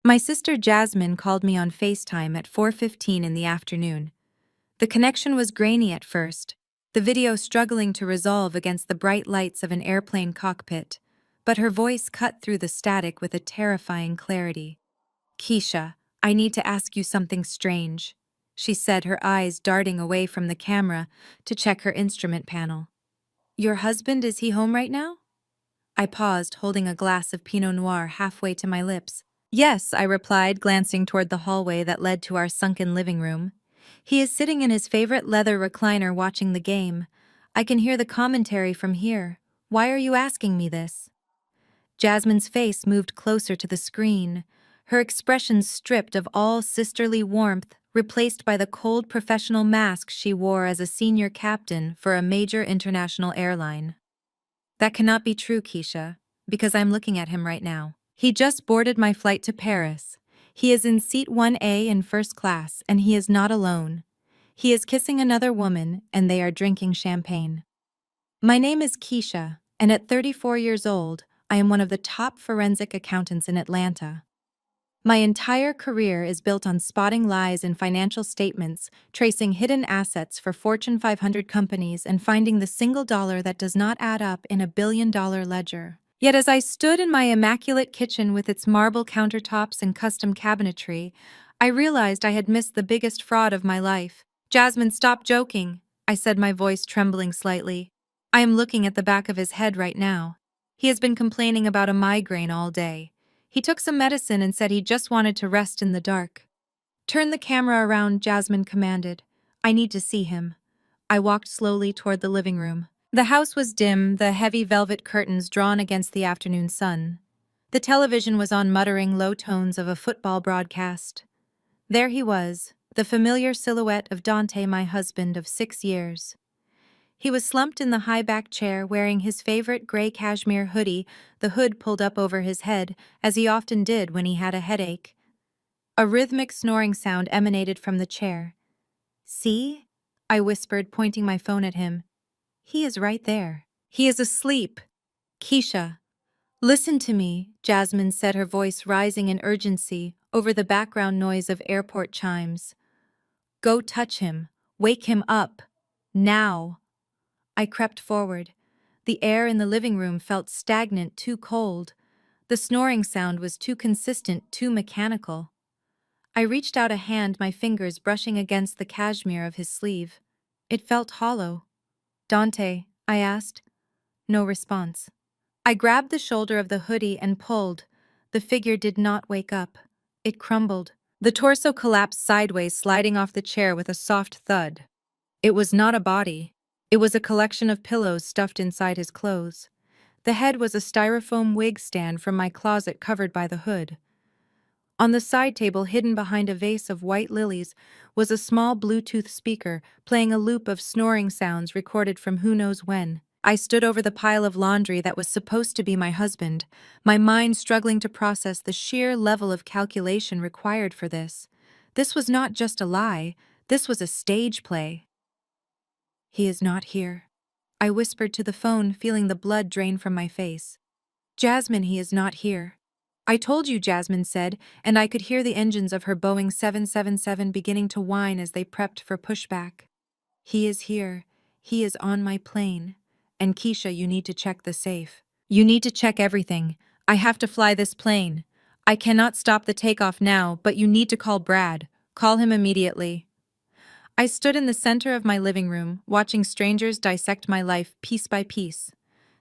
My sister Jasmine called me on FaceTime at 4:15 in the afternoon. The connection was grainy at first, the video struggling to resolve against the bright lights of an airplane cockpit, but her voice cut through the static with a terrifying clarity. "Keisha, I need to ask you something strange," she said, her eyes darting away from the camera to check her instrument panel. "Your husband, is he home right now?" I paused, holding a glass of Pinot Noir halfway to my lips. "Yes," I replied, glancing toward the hallway that led to our sunken living room. "He is sitting in his favorite leather recliner watching the game. I can hear the commentary from here. Why are you asking me this?" Jasmine's face moved closer to the screen, her expression stripped of all sisterly warmth, replaced by the cold professional mask she wore as a senior captain for a major international airline. "That cannot be true, Keisha, because I'm looking at him right now. He just boarded my flight to Paris. He is in seat 1A in first class, and he is not alone. He is kissing another woman, and they are drinking champagne. My name is Keisha, and at 34 years old, I am one of the top forensic accountants in Atlanta. My entire career is built on spotting lies in financial statements, tracing hidden assets for Fortune 500 companies, and finding the single dollar that does not add up in a billion-dollar ledger. Yet as I stood in my immaculate kitchen with its marble countertops and custom cabinetry, I realized I had missed the biggest fraud of my life. "Jasmine, stop joking," I said, my voice trembling slightly. "I am looking at the back of his head right now. He has been complaining about a migraine all day. He took some medicine and said he just wanted to rest in the dark." "Turn the camera around," Jasmine commanded. "I need to see him." I walked slowly toward the living room. The house was dim, the heavy velvet curtains drawn against the afternoon sun. The television was on, muttering low tones of a football broadcast. There he was, the familiar silhouette of Dante, my husband of 6 years. He was slumped in the high-back chair, wearing his favorite gray cashmere hoodie, the hood pulled up over his head, as he often did when he had a headache. A rhythmic snoring sound emanated from the chair. "See?" I whispered, pointing my phone at him. "He is right there. He is asleep. Keisha." "Listen to me," Jasmine said, her voice rising in urgency over the background noise of airport chimes. "Go touch him. Wake him up. Now." I crept forward. The air in the living room felt stagnant, too cold. The snoring sound was too consistent, too mechanical. I reached out a hand, my fingers brushing against the cashmere of his sleeve. It felt hollow. "Dante?" I asked. No response. I grabbed the shoulder of the hoodie and pulled. The figure did not wake up. It crumbled. The torso collapsed sideways, sliding off the chair with a soft thud. It was not a body. It was a collection of pillows stuffed inside his clothes. The head was a styrofoam wig stand from my closet covered by the hood. On the side table, hidden behind a vase of white lilies, was a small Bluetooth speaker playing a loop of snoring sounds recorded from who knows when. I stood over the pile of laundry that was supposed to be my husband, my mind struggling to process the sheer level of calculation required for this. This was not just a lie, this was a stage play. "He is not here," I whispered to the phone, feeling the blood drain from my face. "Jasmine, he is not here." "I told you," Jasmine said, and I could hear the engines of her Boeing 777 beginning to whine as they prepped for pushback. "He is here. He is on my plane. And Keisha, you need to check the safe. You need to check everything. I have to fly this plane. I cannot stop the takeoff now, but you need to call Brad. Call him immediately." I stood in the center of my living room, watching strangers dissect my life piece by piece.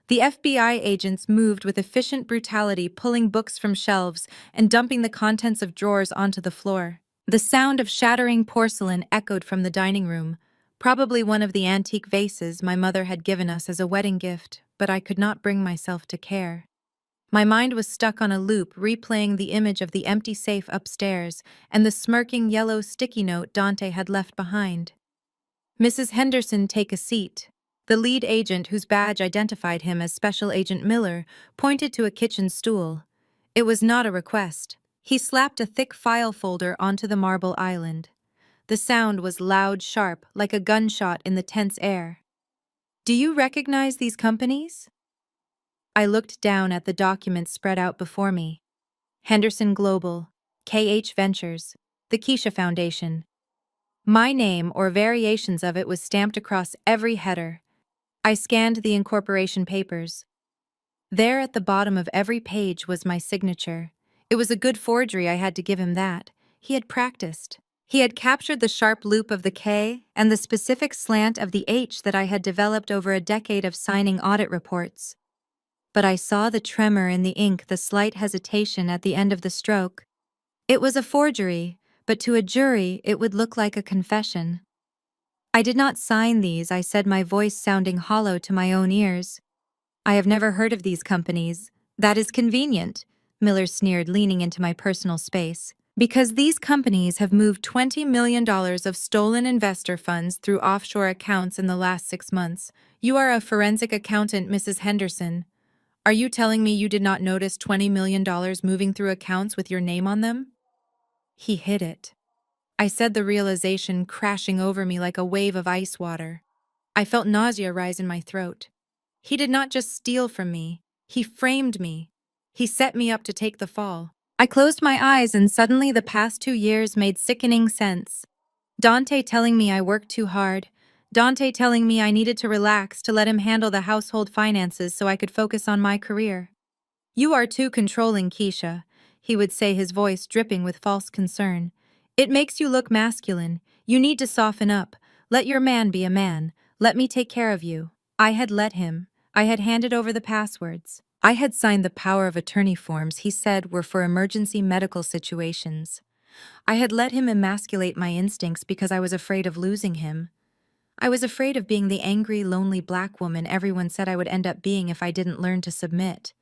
The FBI agents moved with efficient brutality, pulling books from shelves and dumping the contents of drawers onto the floor. The sound of shattering porcelain echoed from the dining room, probably one of the antique vases my mother had given us as a wedding gift, but I could not bring myself to care. My mind was stuck on a loop, replaying the image of the empty safe upstairs and the smirking yellow sticky note Dante had left behind. "Mrs. Henderson, take a seat." The lead agent, whose badge identified him as Special Agent Miller, pointed to a kitchen stool. It was not a request. He slapped a thick file folder onto the marble island. The sound was loud, sharp, like a gunshot in the tense air. "Do you recognize these companies?" I looked down at the documents spread out before me. Henderson Global, KH Ventures, the Keisha Foundation. My name or variations of it was stamped across every header. I scanned the incorporation papers. There at the bottom of every page was my signature. It was a good forgery, I had to give him that. He had practiced. He had captured the sharp loop of the K and the specific slant of the H that I had developed over a decade of signing audit reports. But I saw the tremor in the ink, the slight hesitation at the end of the stroke. It was a forgery, but to a jury it would look like a confession. I did not sign these, I said, my voice sounding hollow to my own ears. I have never heard of these companies. That is convenient, Miller sneered, leaning into my personal space. Because these companies have moved $20 million of stolen investor funds through offshore accounts in the last 6 months. You are a forensic accountant, Mrs. Henderson. Are you telling me you did not notice $20 million moving through accounts with your name on them? He hid it. I said, the realization crashing over me like a wave of ice water. I felt nausea rise in my throat. He did not just steal from me, he framed me. He set me up to take the fall. I closed my eyes and suddenly the past 2 years made sickening sense. Dante telling me I worked too hard. Dante telling me I needed to relax, to let him handle the household finances so I could focus on my career. You are too controlling, Keisha, he would say, his voice dripping with false concern. It makes you look masculine. You need to soften up. Let your man be a man. Let me take care of you. I had let him. I had handed over the passwords. I had signed the power of attorney forms he said were for emergency medical situations. I had let him emasculate my instincts because I was afraid of losing him. I was afraid of being the angry, lonely black woman everyone said I would end up being if I didn't learn to submit.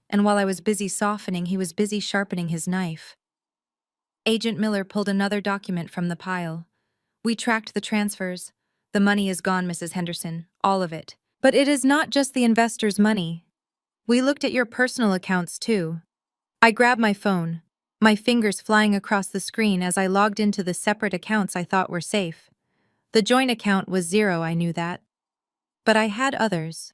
And while I was busy softening, he was busy sharpening his knife. Agent Miller pulled another document from the pile. We tracked the transfers. The money is gone, Mrs. Henderson, all of it. But it is not just the investors' money. We looked at your personal accounts, too. I grabbed my phone, my fingers flying across the screen as I logged into the separate accounts I thought were safe. The joint account was zero, I knew that. But I had others.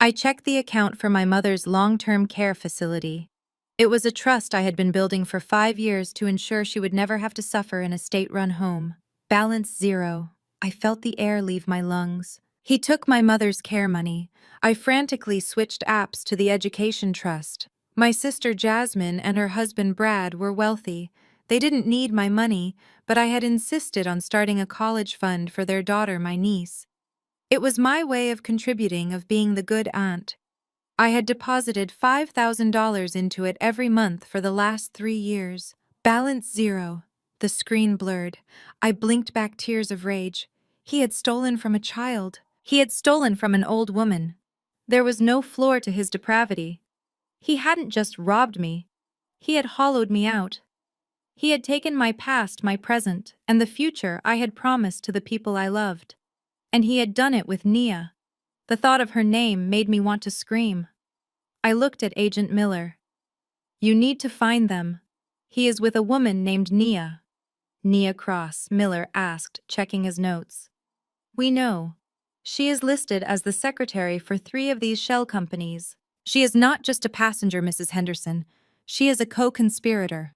I checked the account for my mother's long-term care facility. It was a trust I had been building for 5 years to ensure she would never have to suffer in a state-run home. Balance zero. I felt the air leave my lungs. He took my mother's care money. I frantically switched apps to the education trust. My sister Jasmine and her husband Brad were wealthy. They didn't need my money, but I had insisted on starting a college fund for their daughter, my niece. It was my way of contributing, of being the good aunt. I had deposited $5,000 into it every month for the last 3 years. Balance zero. The screen blurred. I blinked back, tears of rage. He had stolen from a child. He had stolen from an old woman. There was no floor to his depravity. He hadn't just robbed me. He had hollowed me out. He had taken my past, my present, and the future I had promised to the people I loved. And he had done it with Nia. The thought of her name made me want to scream. I looked at Agent Miller. You need to find them. He is with a woman named Nia. Nia Cross, Miller asked, checking his notes. We know. She is listed as the secretary for 3 of these shell companies. She is not just a passenger, Mrs. Henderson. She is a co-conspirator.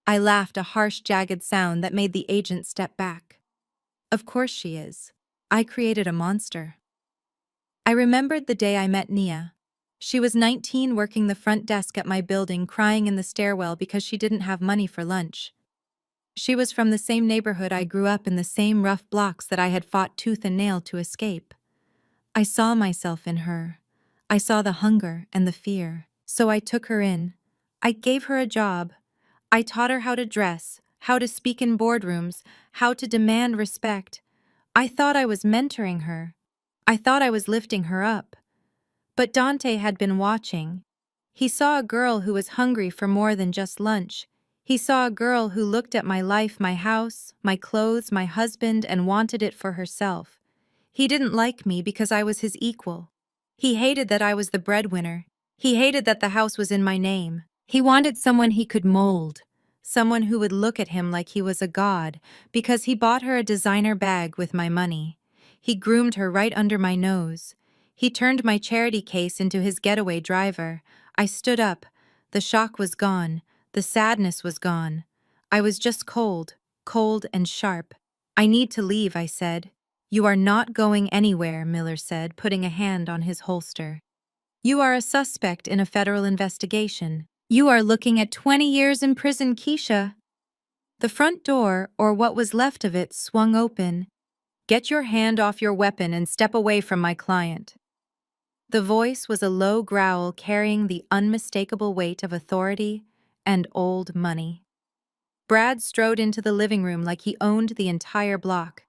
I laughed, a harsh, jagged sound that made the agent step back. Of course she is. I created a monster. I remembered the day I met Nia. She was 19, working the front desk at my building, crying in the stairwell because she didn't have money for lunch. She was from the same neighborhood I grew up in, the same rough blocks that I had fought tooth and nail to escape. I saw myself in her. I saw the hunger and the fear. So I took her in. I gave her a job. I taught her how to dress, how to speak in boardrooms, how to demand respect. I thought I was mentoring her. I thought I was lifting her up. But Dante had been watching. He saw a girl who was hungry for more than just lunch. He saw a girl who looked at my life, my house, my clothes, my husband, and wanted it for herself. He didn't like me because I was his equal. He hated that I was the breadwinner. He hated that the house was in my name. He wanted someone he could mold, someone who would look at him like he was a god, because he bought her a designer bag with my money. He groomed her right under my nose. He turned my charity case into his getaway driver. I stood up. The shock was gone. The sadness was gone. I was just cold, cold and sharp. I need to leave, I said. You are not going anywhere, Miller said, putting a hand on his holster. You are a suspect in a federal investigation. You are looking at 20 years in prison, Keisha. The front door, or what was left of it, swung open. Get your hand off your weapon and step away from my client. The voice was a low growl carrying the unmistakable weight of authority and old money. Brad strode into the living room like he owned the entire block.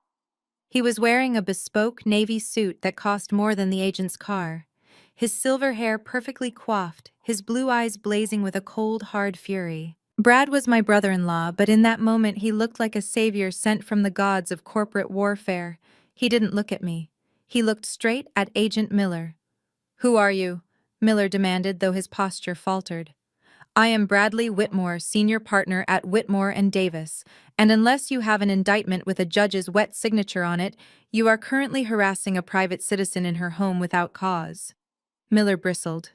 He was wearing a bespoke navy suit that cost more than the agent's car, his silver hair perfectly coiffed, his blue eyes blazing with a cold, hard fury. Brad was my brother-in-law, but in that moment he looked like a savior sent from the gods of corporate warfare. He didn't look at me. He looked straight at Agent Miller. "Who are you?" Miller demanded, though his posture faltered. "I am Bradley Whitmore, senior partner at Whitmore and Davis, and unless you have an indictment with a judge's wet signature on it, you are currently harassing a private citizen in her home without cause." Miller bristled.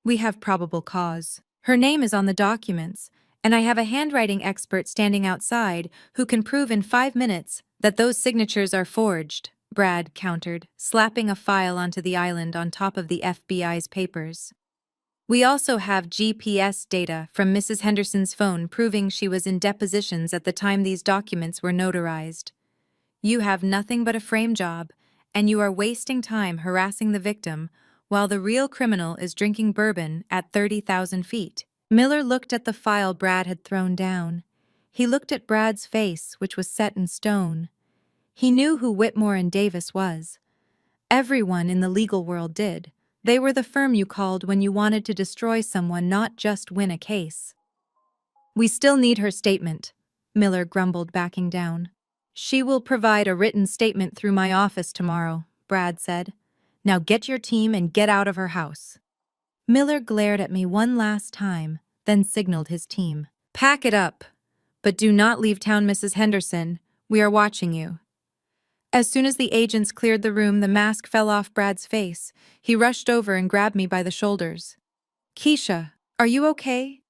"We have probable cause. Her name is on the documents, and I have a handwriting expert standing outside who can prove in 5 minutes that those signatures are forged," Brad countered, slapping a file onto the island on top of the FBI's papers. "We also have GPS data from Mrs. Henderson's phone proving she was in depositions at the time these documents were notarized. You have nothing but a frame job, and you are wasting time harassing the victim while the real criminal is drinking bourbon at 30,000 feet. Miller looked at the file Brad had thrown down. He looked at Brad's face, which was set in stone. He knew who Whitmore and Davis was. Everyone in the legal world did. They were the firm you called when you wanted to destroy someone, not just win a case. "We still need her statement," Miller grumbled, backing down. "She will provide a written statement through my office tomorrow," Brad said. "Now get your team and get out of her house." Miller glared at me one last time, then signaled his team. "Pack it up, but do not leave town, Mrs. Henderson. We are watching you." As soon as the agents cleared the room, the mask fell off Brad's face. He rushed over and grabbed me by the shoulders. "Keisha, are you okay?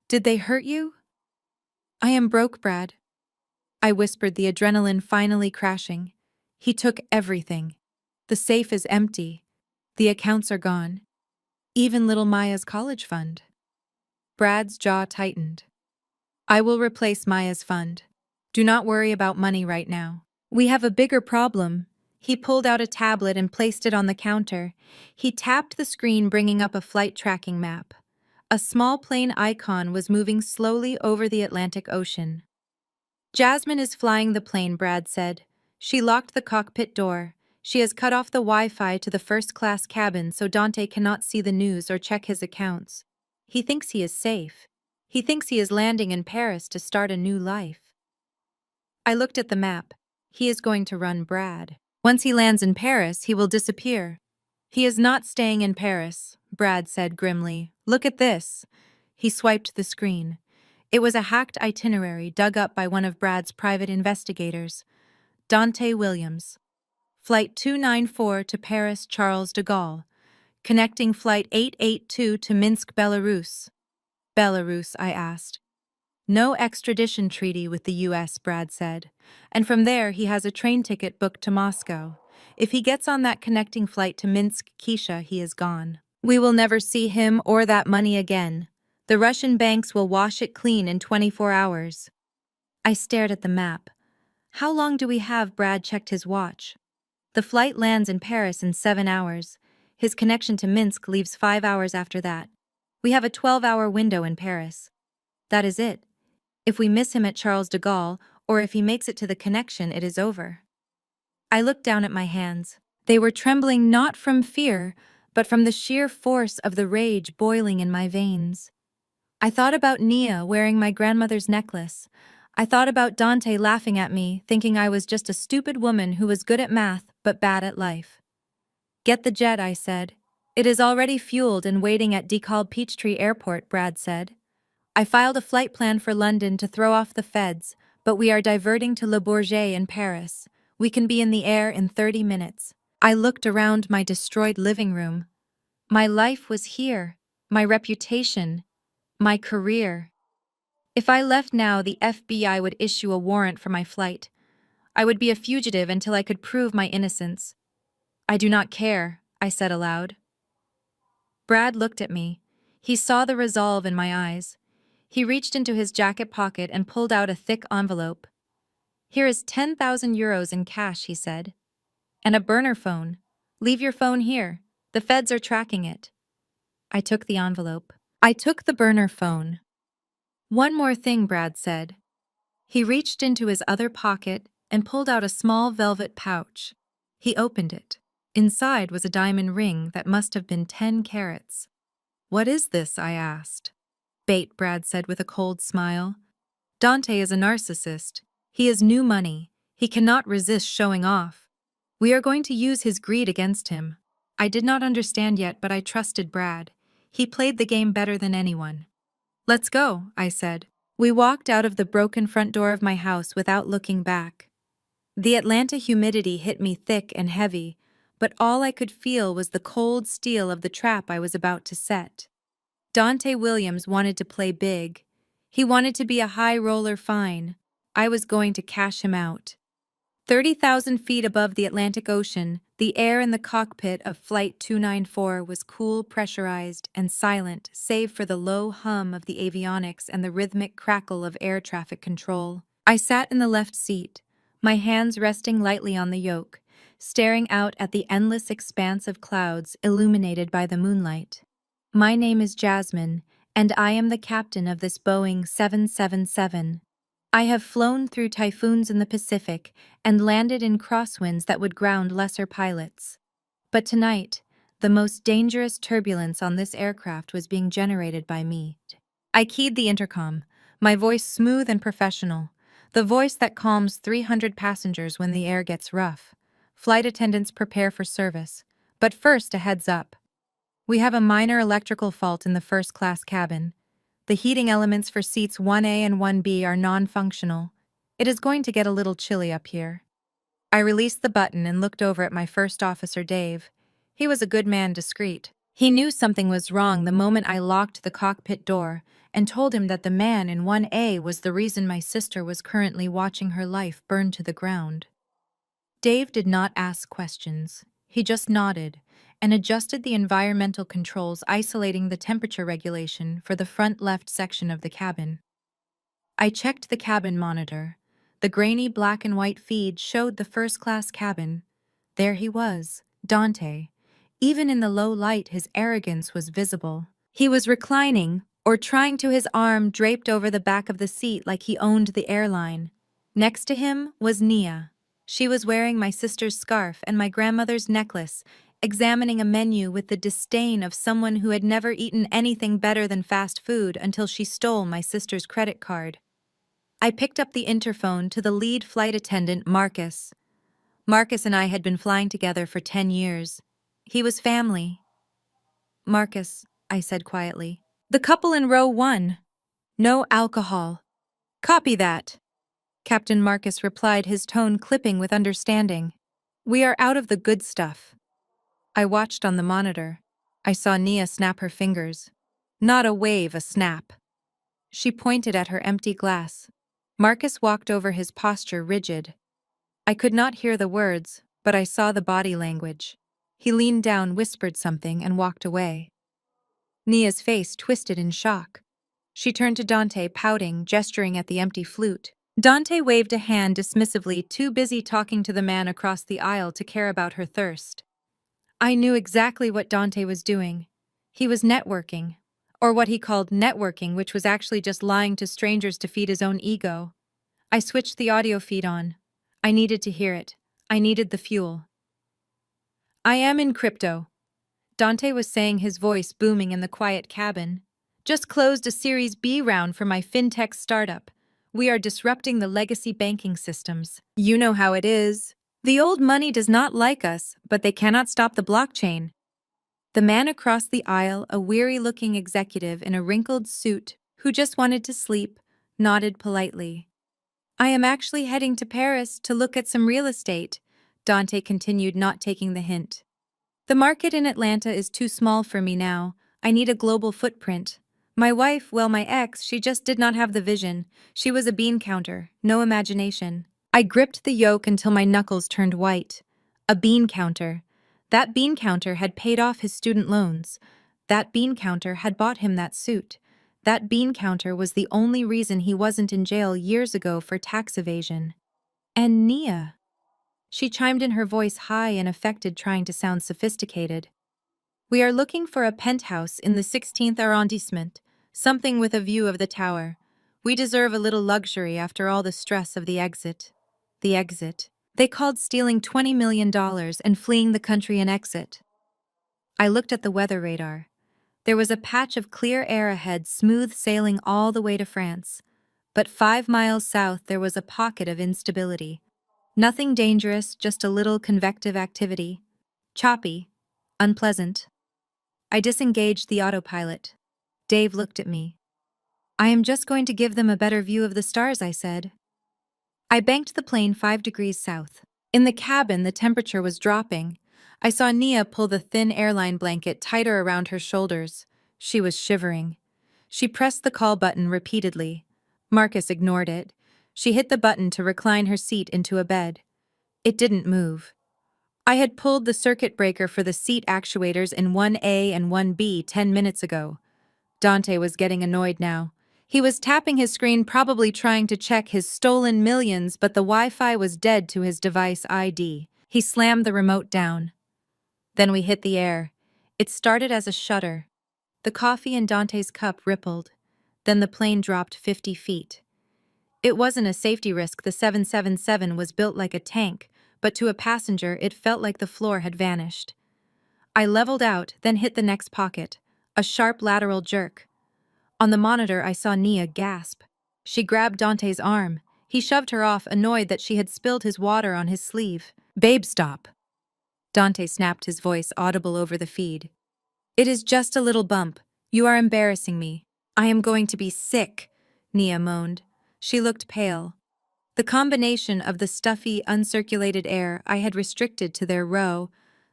Did they hurt you?" "I am broke, Brad," I whispered, the adrenaline finally crashing. "He took everything. The safe is empty. The accounts are gone. Even little Maya's college fund." Brad's jaw tightened. "I will replace Maya's fund. Do not worry about money right now. We have a bigger problem." He pulled out a tablet and placed it on the counter. He tapped the screen, bringing up a flight tracking map. A small plane icon was moving slowly over the Atlantic Ocean. "Jasmine is flying the plane," Brad said. "She locked the cockpit door. She has cut off the Wi-Fi to the first-class cabin so Dante cannot see the news or check his accounts. He thinks he is safe. He thinks he is landing in Paris to start a new life." I looked at the map. He is going to run Brad. Once he lands in Paris, he will disappear. "He is not staying in Paris," Brad said grimly. "Look at this." He swiped the screen. It was a hacked itinerary dug up by one of Brad's private investigators. Dante Williams. Flight 294 to Paris Charles de Gaulle. Connecting Flight 882 to Minsk, Belarus. "Belarus?" I asked. "No extradition treaty with the US," Brad said. "And from there he has a train ticket booked to Moscow. If he gets on that connecting flight to Minsk, Keisha, he is gone. We will never see him or that money again. The Russian banks will wash it clean in 24 hours. I stared at the map. "How long do we have?" Brad checked his watch. "The flight lands in Paris in 7 hours. His connection to Minsk leaves 5 hours after that. We have a 12-hour window in Paris. That is it. If we miss him at Charles de Gaulle, or if he makes it to the connection, it is over." I looked down at my hands. They were trembling not from fear, but from the sheer force of the rage boiling in my veins. I thought about Nia wearing my grandmother's necklace. I thought about Dante laughing at me, thinking I was just a stupid woman who was good at math but bad at life. "Get the jet," I said. "It is already fueled and waiting at DeKalb Peachtree Airport," Brad said. "I filed a flight plan for London to throw off the feds, but we are diverting to Le Bourget in Paris. We can be in the air in 30 minutes. I looked around my destroyed living room. My life was here, my reputation, my career. If I left now, the FBI would issue a warrant for my flight. I would be a fugitive until I could prove my innocence. I do not care, I said aloud. Brad looked at me. He saw the resolve in my eyes. He reached into his jacket pocket and pulled out a thick envelope. Here is 10,000 euros in cash, he said. And a burner phone. Leave your phone here. The feds are tracking it. I took the envelope. I took the burner phone. One more thing, Brad said. He reached into his other pocket and pulled out a small velvet pouch. He opened it. Inside was a diamond ring that must have been 10 carats. What is this? I asked. Bait, Brad said with a cold smile. Dante is a narcissist. He is new money. He cannot resist showing off. We are going to use his greed against him. I did not understand yet, but I trusted Brad. He played the game better than anyone. Let's go, I said. We walked out of the broken front door of my house without looking back. The Atlanta humidity hit me thick and heavy, but all I could feel was the cold steel of the trap I was about to set. Dante Williams wanted to play big. He wanted to be a high roller fine. I was going to cash him out. 30,000 feet above the Atlantic Ocean, the air in the cockpit of Flight 294 was cool, pressurized, and silent, save for the low hum of the avionics and the rhythmic crackle of air traffic control. I sat in the left seat, my hands resting lightly on the yoke, staring out at the endless expanse of clouds illuminated by the moonlight. My name is Jasmine, and I am the captain of this Boeing 777. I have flown through typhoons in the Pacific and landed in crosswinds that would ground lesser pilots. But tonight, the most dangerous turbulence on this aircraft was being generated by me. I keyed the intercom, my voice smooth and professional, the voice that calms 300 passengers when the air gets rough. Flight attendants prepare for service. But first, a heads up. We have a minor electrical fault in the first-class cabin. The heating elements for seats 1A and 1B are non-functional. It is going to get a little chilly up here. I released the button and looked over at my first officer, Dave. He was a good man, discreet. He knew something was wrong the moment I locked the cockpit door and told him that the man in 1A was the reason my sister was currently watching her life burn to the ground. Dave did not ask questions. He just nodded and adjusted the environmental controls isolating the temperature regulation for the front left section of the cabin. I checked the cabin monitor. The grainy black and white feed showed the first-class cabin. There he was, Dante. Even in the low light, his arrogance was visible. He was reclining, or trying to, his arm draped over the back of the seat like he owned the airline. Next to him was Nia. She was wearing my sister's scarf and my grandmother's necklace, examining a menu with the disdain of someone who had never eaten anything better than fast food until she stole my sister's credit card. I picked up the interphone to the lead flight attendant, Marcus. Marcus and I had been flying together for 10 years. He was family. Marcus, I said quietly. The couple in row 1. No alcohol. Copy that. Captain Marcus replied, his tone clipping with understanding. We are out of the good stuff. I watched on the monitor. I saw Nia snap her fingers. Not a wave, a snap. She pointed at her empty glass. Marcus walked over, his posture rigid. I could not hear the words, but I saw the body language. He leaned down, whispered something, and walked away. Nia's face twisted in shock. She turned to Dante, pouting, gesturing at the empty flute. Dante waved a hand dismissively, too busy talking to the man across the aisle to care about her thirst. I knew exactly what Dante was doing. He was networking, or what he called networking, which was actually just lying to strangers to feed his own ego. I switched the audio feed on. I needed to hear it. I needed the fuel. I am in crypto, Dante was saying, his voice booming in the quiet cabin. Just closed a Series B round for my fintech startup. We are disrupting the legacy banking systems. You know how it is. The old money does not like us, but they cannot stop the blockchain. The man across the aisle, a weary-looking executive in a wrinkled suit who just wanted to sleep, nodded politely. I am actually heading to Paris to look at some real estate, Dante continued, not taking the hint. The market in Atlanta is too small for me now. I need a global footprint. My wife, well, my ex, she just did not have the vision. She was a bean counter, no imagination. I gripped the yoke until my knuckles turned white. A bean counter. That bean counter had paid off his student loans. That bean counter had bought him that suit. That bean counter was the only reason he wasn't in jail years ago for tax evasion. And Nia. She chimed in, her voice high and affected, trying to sound sophisticated. We are looking for a penthouse in the 16th arrondissement, something with a view of the tower. We deserve a little luxury after all the stress of the exit. The exit. They called stealing $20 million and fleeing the country an exit. I looked at the weather radar. There was a patch of clear air ahead, smooth sailing all the way to France. But 5 miles south there was a pocket of instability. Nothing dangerous, just a little convective activity. Choppy. Unpleasant. I disengaged the autopilot. Dave looked at me. I am just going to give them a better view of the stars, I said. I banked the plane 5 degrees south. In the cabin, the temperature was dropping. I saw Nia pull the thin airline blanket tighter around her shoulders. She was shivering. She pressed the call button repeatedly. Marcus ignored it. She hit the button to recline her seat into a bed. It didn't move. I had pulled the circuit breaker for the seat actuators in 1A and 1B 10 minutes ago. Dante was getting annoyed now. He was tapping his screen, probably trying to check his stolen millions, but the Wi-Fi was dead to his device ID. He slammed the remote down. Then we hit the air. It started as a shudder. The coffee in Dante's cup rippled. Then the plane dropped 50 feet. It wasn't a safety risk. The 777 was built like a tank, but to a passenger it felt like the floor had vanished. I leveled out, then hit the next pocket. A sharp lateral jerk. On the monitor I saw Nia gasp. She grabbed Dante's arm. He shoved her off, annoyed that she had spilled his water on his sleeve. Babe, stop. Dante snapped, his voice audible over the feed. It is just a little bump. You are embarrassing me. I am going to be sick, Nia moaned. She looked pale. The combination of the stuffy, uncirculated air I had restricted to their row,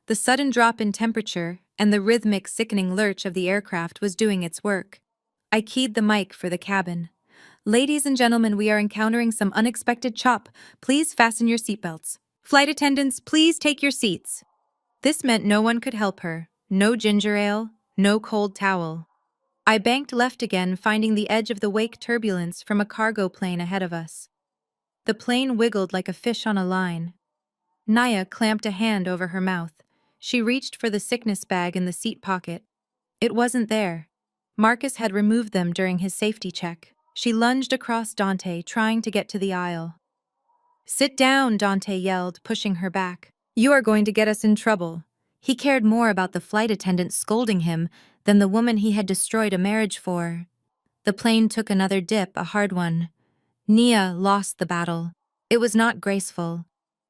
the sudden drop in temperature, and the rhythmic, sickening lurch of the aircraft was doing its work. I keyed the mic for the cabin. Ladies and gentlemen, we are encountering some unexpected chop. Please fasten your seatbelts. Flight attendants, please take your seats. This meant no one could help her. No ginger ale, no cold towel. I banked left again, finding the edge of the wake turbulence from a cargo plane ahead of us. The plane wiggled like a fish on a line. Nia clamped a hand over her mouth. She reached for the sickness bag in the seat pocket. It wasn't there. Marcus had removed them during his safety check. She lunged across Dante, trying to get to the aisle. Sit down, Dante yelled, pushing her back. You are going to get us in trouble. He cared more about the flight attendant scolding him than the woman he had destroyed a marriage for. The plane took another dip, a hard one. Nia lost the battle. It was not graceful.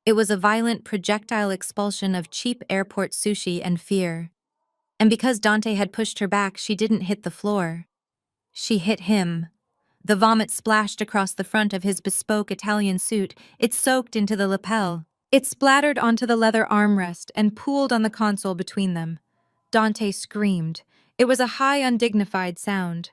It was a violent projectile expulsion of cheap airport sushi and fear. And because Dante had pushed her back, she didn't hit the floor. She hit him. The vomit splashed across the front of his bespoke Italian suit. It soaked into the lapel. It splattered onto the leather armrest and pooled on the console between them. Dante screamed. It was a high, undignified sound.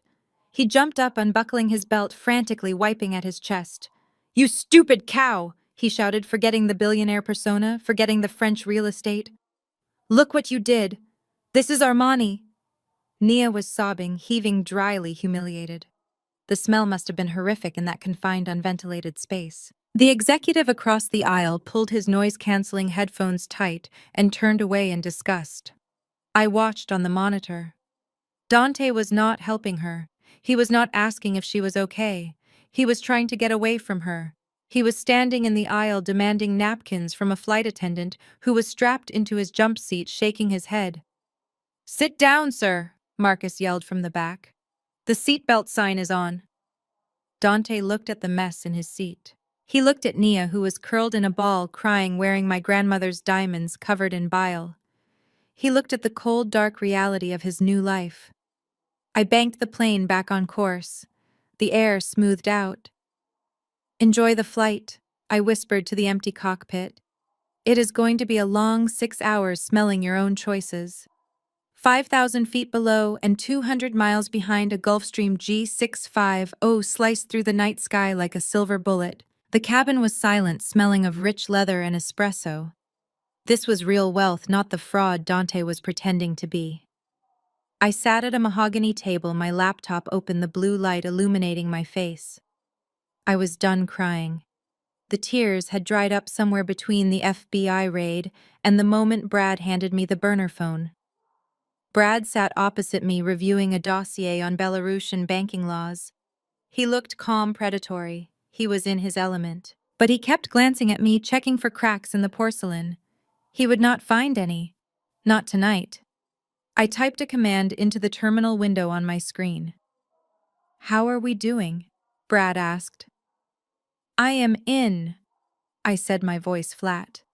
He jumped up, unbuckling his belt, frantically wiping at his chest. You stupid cow! He shouted, forgetting the billionaire persona, forgetting the French real estate. Look what you did! This is Armani! Nia was sobbing, heaving dryly, humiliated. The smell must have been horrific in that confined, unventilated space. The executive across the aisle pulled his noise-canceling headphones tight and turned away in disgust. I watched on the monitor. Dante was not helping her. He was not asking if she was okay. He was trying to get away from her. He was standing in the aisle demanding napkins from a flight attendant who was strapped into his jump seat, shaking his head. Sit down, sir, Marcus yelled from the back. The seatbelt sign is on. Dante looked at the mess in his seat. He looked at Nia, who was curled in a ball, crying, wearing my grandmother's diamonds covered in bile. He looked at the cold, dark reality of his new life. I banked the plane back on course. The air smoothed out. Enjoy the flight, I whispered to the empty cockpit. It is going to be a long 6 hours smelling your own choices. 5,000 feet below and 200 miles behind, a Gulfstream G650 sliced through the night sky like a silver bullet. The cabin was silent, smelling of rich leather and espresso. This was real wealth, not the fraud Dante was pretending to be. I sat at a mahogany table, my laptop open, the blue light illuminating my face. I was done crying. The tears had dried up somewhere between the FBI raid and the moment Brad handed me the burner phone. Brad sat opposite me reviewing a dossier on Belarusian banking laws. He looked calm, predatory. He was in his element. But he kept glancing at me, checking for cracks in the porcelain. He would not find any. Not tonight. I typed a command into the terminal window on my screen. "How are we doing?" Brad asked. "I am in," I said, my voice flat.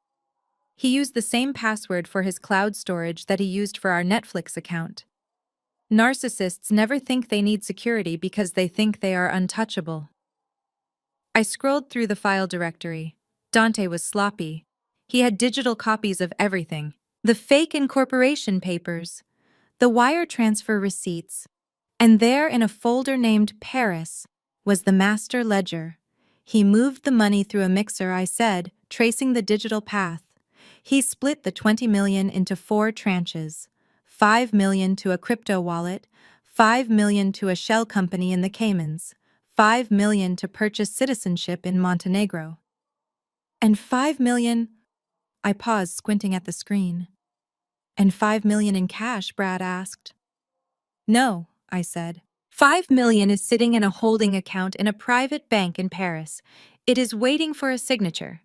He used the same password for his cloud storage that he used for our Netflix account. Narcissists never think they need security because they think they are untouchable. I scrolled through the file directory. Dante was sloppy. He had digital copies of everything. The fake incorporation papers, the wire transfer receipts, and there in a folder named Paris was the master ledger. He moved the money through a mixer, I said, tracing the digital path. He split the 20 million into 4 tranches. 5 million to a crypto wallet, 5 million to a shell company in the Caymans, 5 million to purchase citizenship in Montenegro. And 5 million... I paused, squinting at the screen. "And 5 million in cash?" Brad asked. "No," I said. 5 million is sitting in a holding account in a private bank in Paris. It is waiting for a signature.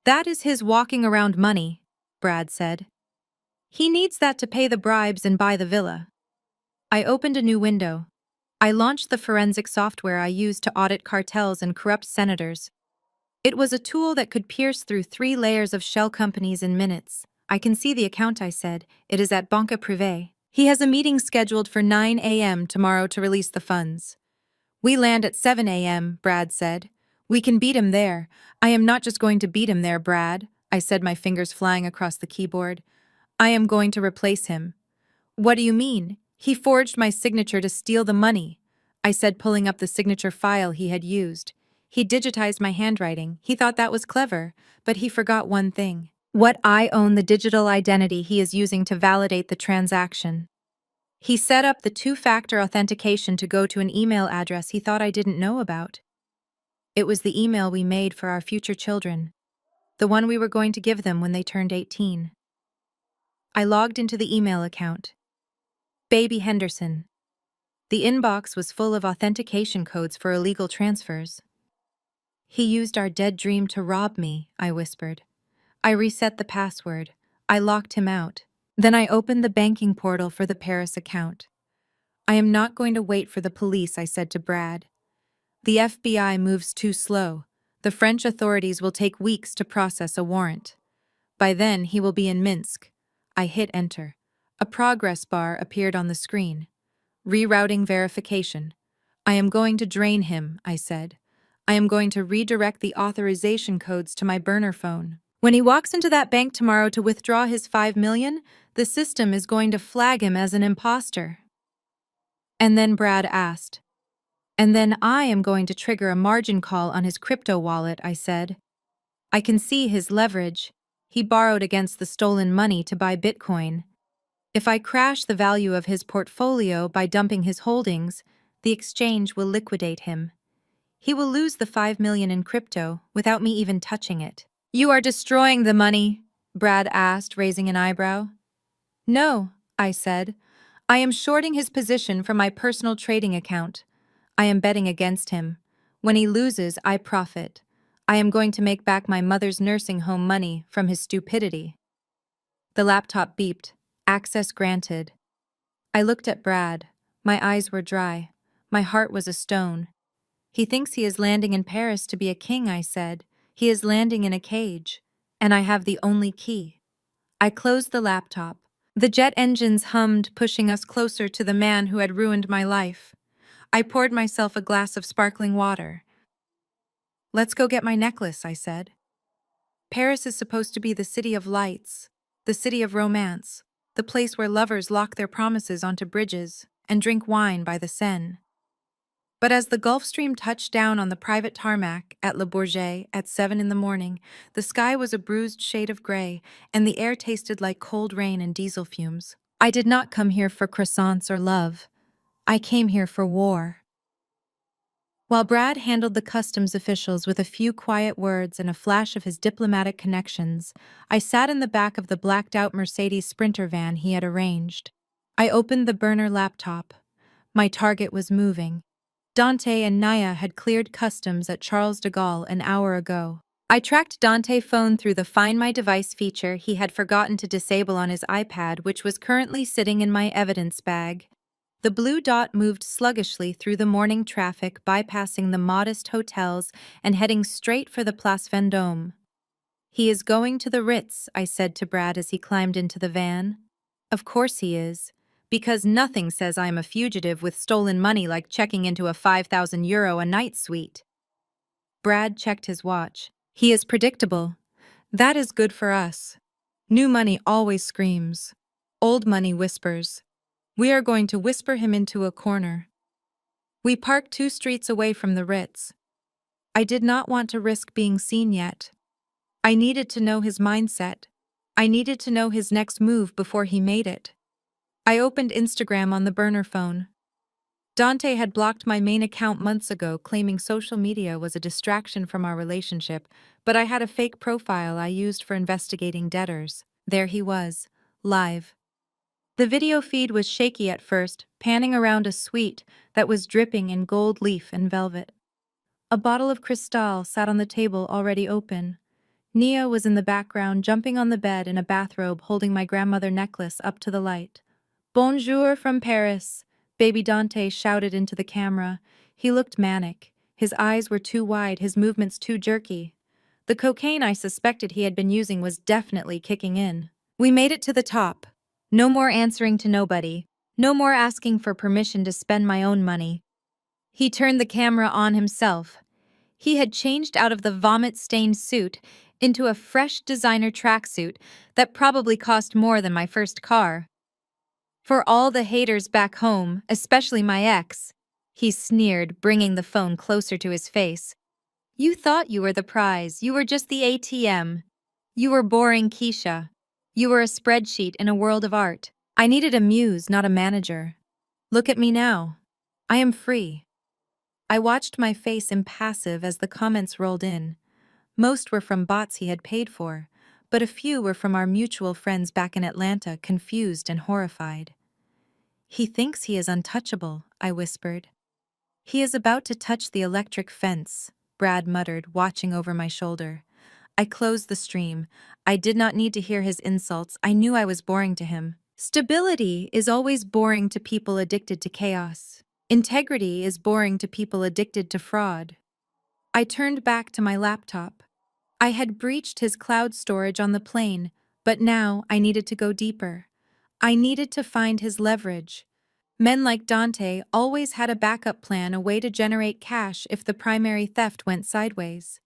That is his walking around money, Brad said. He needs that to pay the bribes and buy the villa. I opened a new window. I launched the forensic software I used to audit cartels and corrupt senators. It was a tool that could pierce through 3 layers of shell companies in minutes. "I can see the account," I said. "It is at Banca Privée. He has a meeting scheduled for 9 a.m. tomorrow to release the funds." "We land at 7 a.m., Brad said. "We can beat him there." "I am not just going to beat him there, Brad," I said, my fingers flying across the keyboard. "I am going to replace him." "What do you mean?" "He forged my signature to steal the money," I said, pulling up the signature file he had used. "He digitized my handwriting. He thought that was clever, but he forgot one thing. What I own, the digital identity he is using to validate the transaction." He set up the 2-factor authentication to go to an email address he thought I didn't know about. It was the email we made for our future children, the one we were going to give them when they turned 18. I logged into the email account. Baby Henderson. The inbox was full of authentication codes for illegal transfers. "He used our dead dream to rob me," I whispered. I reset the password. I locked him out. Then I opened the banking portal for the Paris account. "I am not going to wait for the police," I said to Brad. "The FBI moves too slow. The French authorities will take weeks to process a warrant. By then, he will be in Minsk." I hit enter. A progress bar appeared on the screen. "Rerouting verification." "I am going to drain him," I said. "I am going to redirect the authorization codes to my burner phone. When he walks into that bank tomorrow to withdraw his 5 million, the system is going to flag him as an imposter." And then Brad asked. "And then I am going to trigger a margin call on his crypto wallet," I said. "I can see his leverage. He borrowed against the stolen money to buy Bitcoin. If I crash the value of his portfolio by dumping his holdings, the exchange will liquidate him. He will lose the 5 million in crypto without me even touching it." "You are destroying the money?" Brad asked, raising an eyebrow. "No," I said. "I am shorting his position from my personal trading account. I am betting against him. When he loses, I profit. I am going to make back my mother's nursing home money from his stupidity." The laptop beeped. Access granted. I looked at Brad. My eyes were dry. My heart was a stone. "He thinks he is landing in Paris to be a king," I said. "He is landing in a cage. And I have the only key." I closed the laptop. The jet engines hummed, pushing us closer to the man who had ruined my life. I poured myself a glass of sparkling water. "Let's go get my necklace," I said. "Paris is supposed to be the city of lights, the city of romance, the place where lovers lock their promises onto bridges and drink wine by the Seine. But as the Gulf Stream touched down on the private tarmac at Le Bourget at 7 in the morning, the sky was a bruised shade of gray, and the air tasted like cold rain and diesel fumes. I did not come here for croissants or love. I came here for war. While Brad handled the customs officials with a few quiet words and a flash of his diplomatic connections, I sat in the back of the blacked-out Mercedes Sprinter van he had arranged. I opened the burner laptop. My target was moving. Dante and Naya had cleared customs at Charles de Gaulle an hour ago. I tracked Dante's phone through the Find My Device feature he had forgotten to disable on his iPad, which was currently sitting in my evidence bag. The blue dot moved sluggishly through the morning traffic, bypassing the modest hotels and heading straight for the Place Vendôme. "He is going to the Ritz," I said to Brad as he climbed into the van. "Of course he is. Because nothing says I am a fugitive with stolen money like checking into a €5,000 a night suite." Brad checked his watch. "He is predictable. That is good for us. New money always screams. Old money whispers. We are going to whisper him into a corner." We parked 2 streets away from the Ritz. I did not want to risk being seen yet. I needed to know his mindset. I needed to know his next move before he made it. I opened Instagram on the burner phone. Dante had blocked my main account months ago, claiming social media was a distraction from our relationship, but I had a fake profile I used for investigating debtors. There he was, live. The video feed was shaky at first, panning around a suite that was dripping in gold leaf and velvet. A bottle of Cristal sat on the table already open. Nia was in the background, jumping on the bed in a bathrobe, holding my grandmother necklace up to the light. "Bonjour from Paris," baby Dante shouted into the camera. He looked manic. His eyes were too wide, his movements too jerky. The cocaine I suspected he had been using was definitely kicking in. We made it to the top. No more answering to nobody. No more asking for permission to spend my own money. He turned the camera on himself. He had changed out of the vomit-stained suit into a fresh designer tracksuit that probably cost more than my first car. "For all the haters back home, especially my ex," he sneered, bringing the phone closer to his face. "You thought you were the prize. You were just the ATM. You were boring Keisha. You were a spreadsheet in a world of art. I needed a muse, not a manager. Look at me now. I am free." I watched my face impassive as the comments rolled in. Most were from bots he had paid for, but a few were from our mutual friends back in Atlanta, confused and horrified. "He thinks he is untouchable," I whispered. "He is about to touch the electric fence," Brad muttered, watching over my shoulder. I closed the stream. I did not need to hear his insults. I knew I was boring to him. Stability is always boring to people addicted to chaos. Integrity is boring to people addicted to fraud. I turned back to my laptop. I had breached his cloud storage on the plane, but now I needed to go deeper. I needed to find his leverage. Men like Dante always had a backup plan, a way to generate cash if the primary theft went sideways.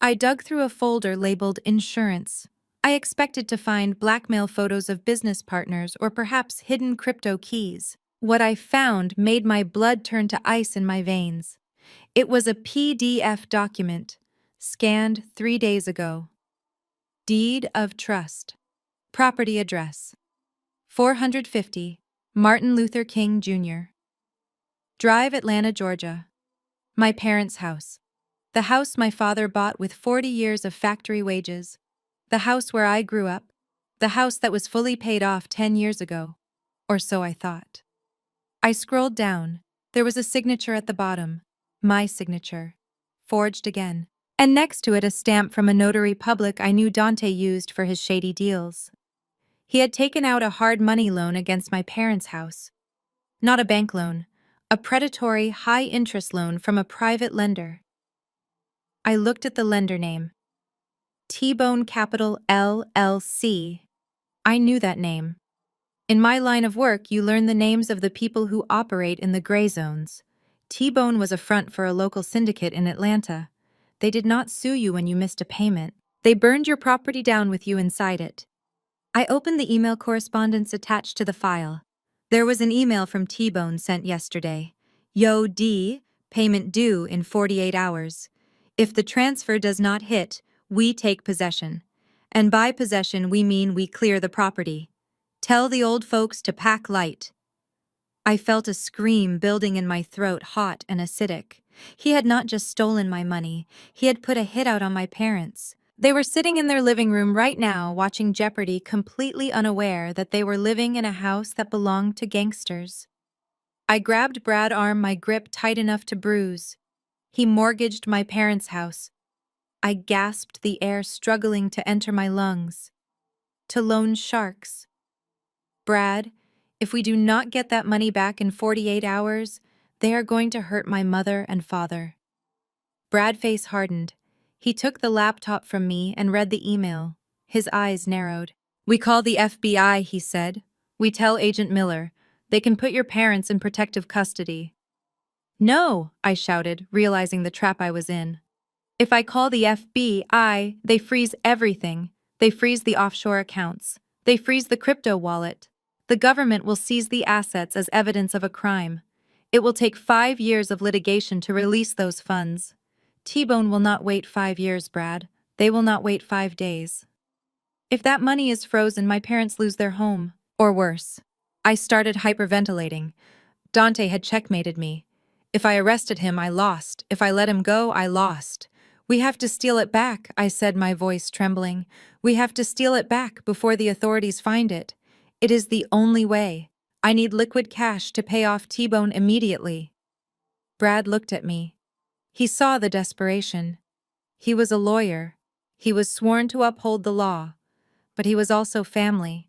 I dug through a folder labeled Insurance. I expected to find blackmail photos of business partners or perhaps hidden crypto keys. What I found made my blood turn to ice in my veins. It was a PDF document, scanned 3 days ago. Deed of Trust. Property address: 450 Martin Luther King Jr. Drive, Atlanta, Georgia. My parents' house. The house my father bought with 40 years of factory wages. The house where I grew up. The house that was fully paid off 10 years ago. Or so I thought. I scrolled down. There was a signature at the bottom. My signature. Forged again. And next to it a stamp from a notary public I knew Dante used for his shady deals. He had taken out a hard money loan against my parents' house. Not a bank loan. A predatory, high-interest loan from a private lender. I looked at the lender name. T-Bone Capital LLC. I knew that name. In my line of work, you learn the names of the people who operate in the gray zones. T-Bone was a front for a local syndicate in Atlanta. They did not sue you when you missed a payment. They burned your property down with you inside it. I opened the email correspondence attached to the file. There was an email from T-Bone sent yesterday. Yo D, payment due in 48 hours. If the transfer does not hit, we take possession. And by possession we mean we clear the property. Tell the old folks to pack light. I felt a scream building in my throat, hot and acidic. He had not just stolen my money, he had put a hit out on my parents. They were sitting in their living room right now watching Jeopardy, completely unaware that they were living in a house that belonged to gangsters. I grabbed Brad's arm, my grip tight enough to bruise. He mortgaged my parents' house. I gasped, the air struggling to enter my lungs. To loan sharks. Brad, if we do not get that money back in 48 hours, they are going to hurt my mother and father. Brad's face hardened. He took the laptop from me and read the email. His eyes narrowed. We call the FBI, he said. We tell Agent Miller. They can put your parents in protective custody. No, I shouted, realizing the trap I was in. If I call the FBI, they freeze everything. They freeze the offshore accounts. They freeze the crypto wallet. The government will seize the assets as evidence of a crime. It will take 5 years of litigation to release those funds. T-Bone will not wait 5 years, Brad. They will not wait 5 days. If that money is frozen, my parents lose their home. Or worse. I started hyperventilating. Dante had checkmated me. If I arrested him, I lost. If I let him go, I lost. We have to steal it back, I said, my voice trembling. We have to steal it back before the authorities find it. It is the only way. I need liquid cash to pay off T-Bone immediately. Brad looked at me. He saw the desperation. He was a lawyer. He was sworn to uphold the law. But he was also family.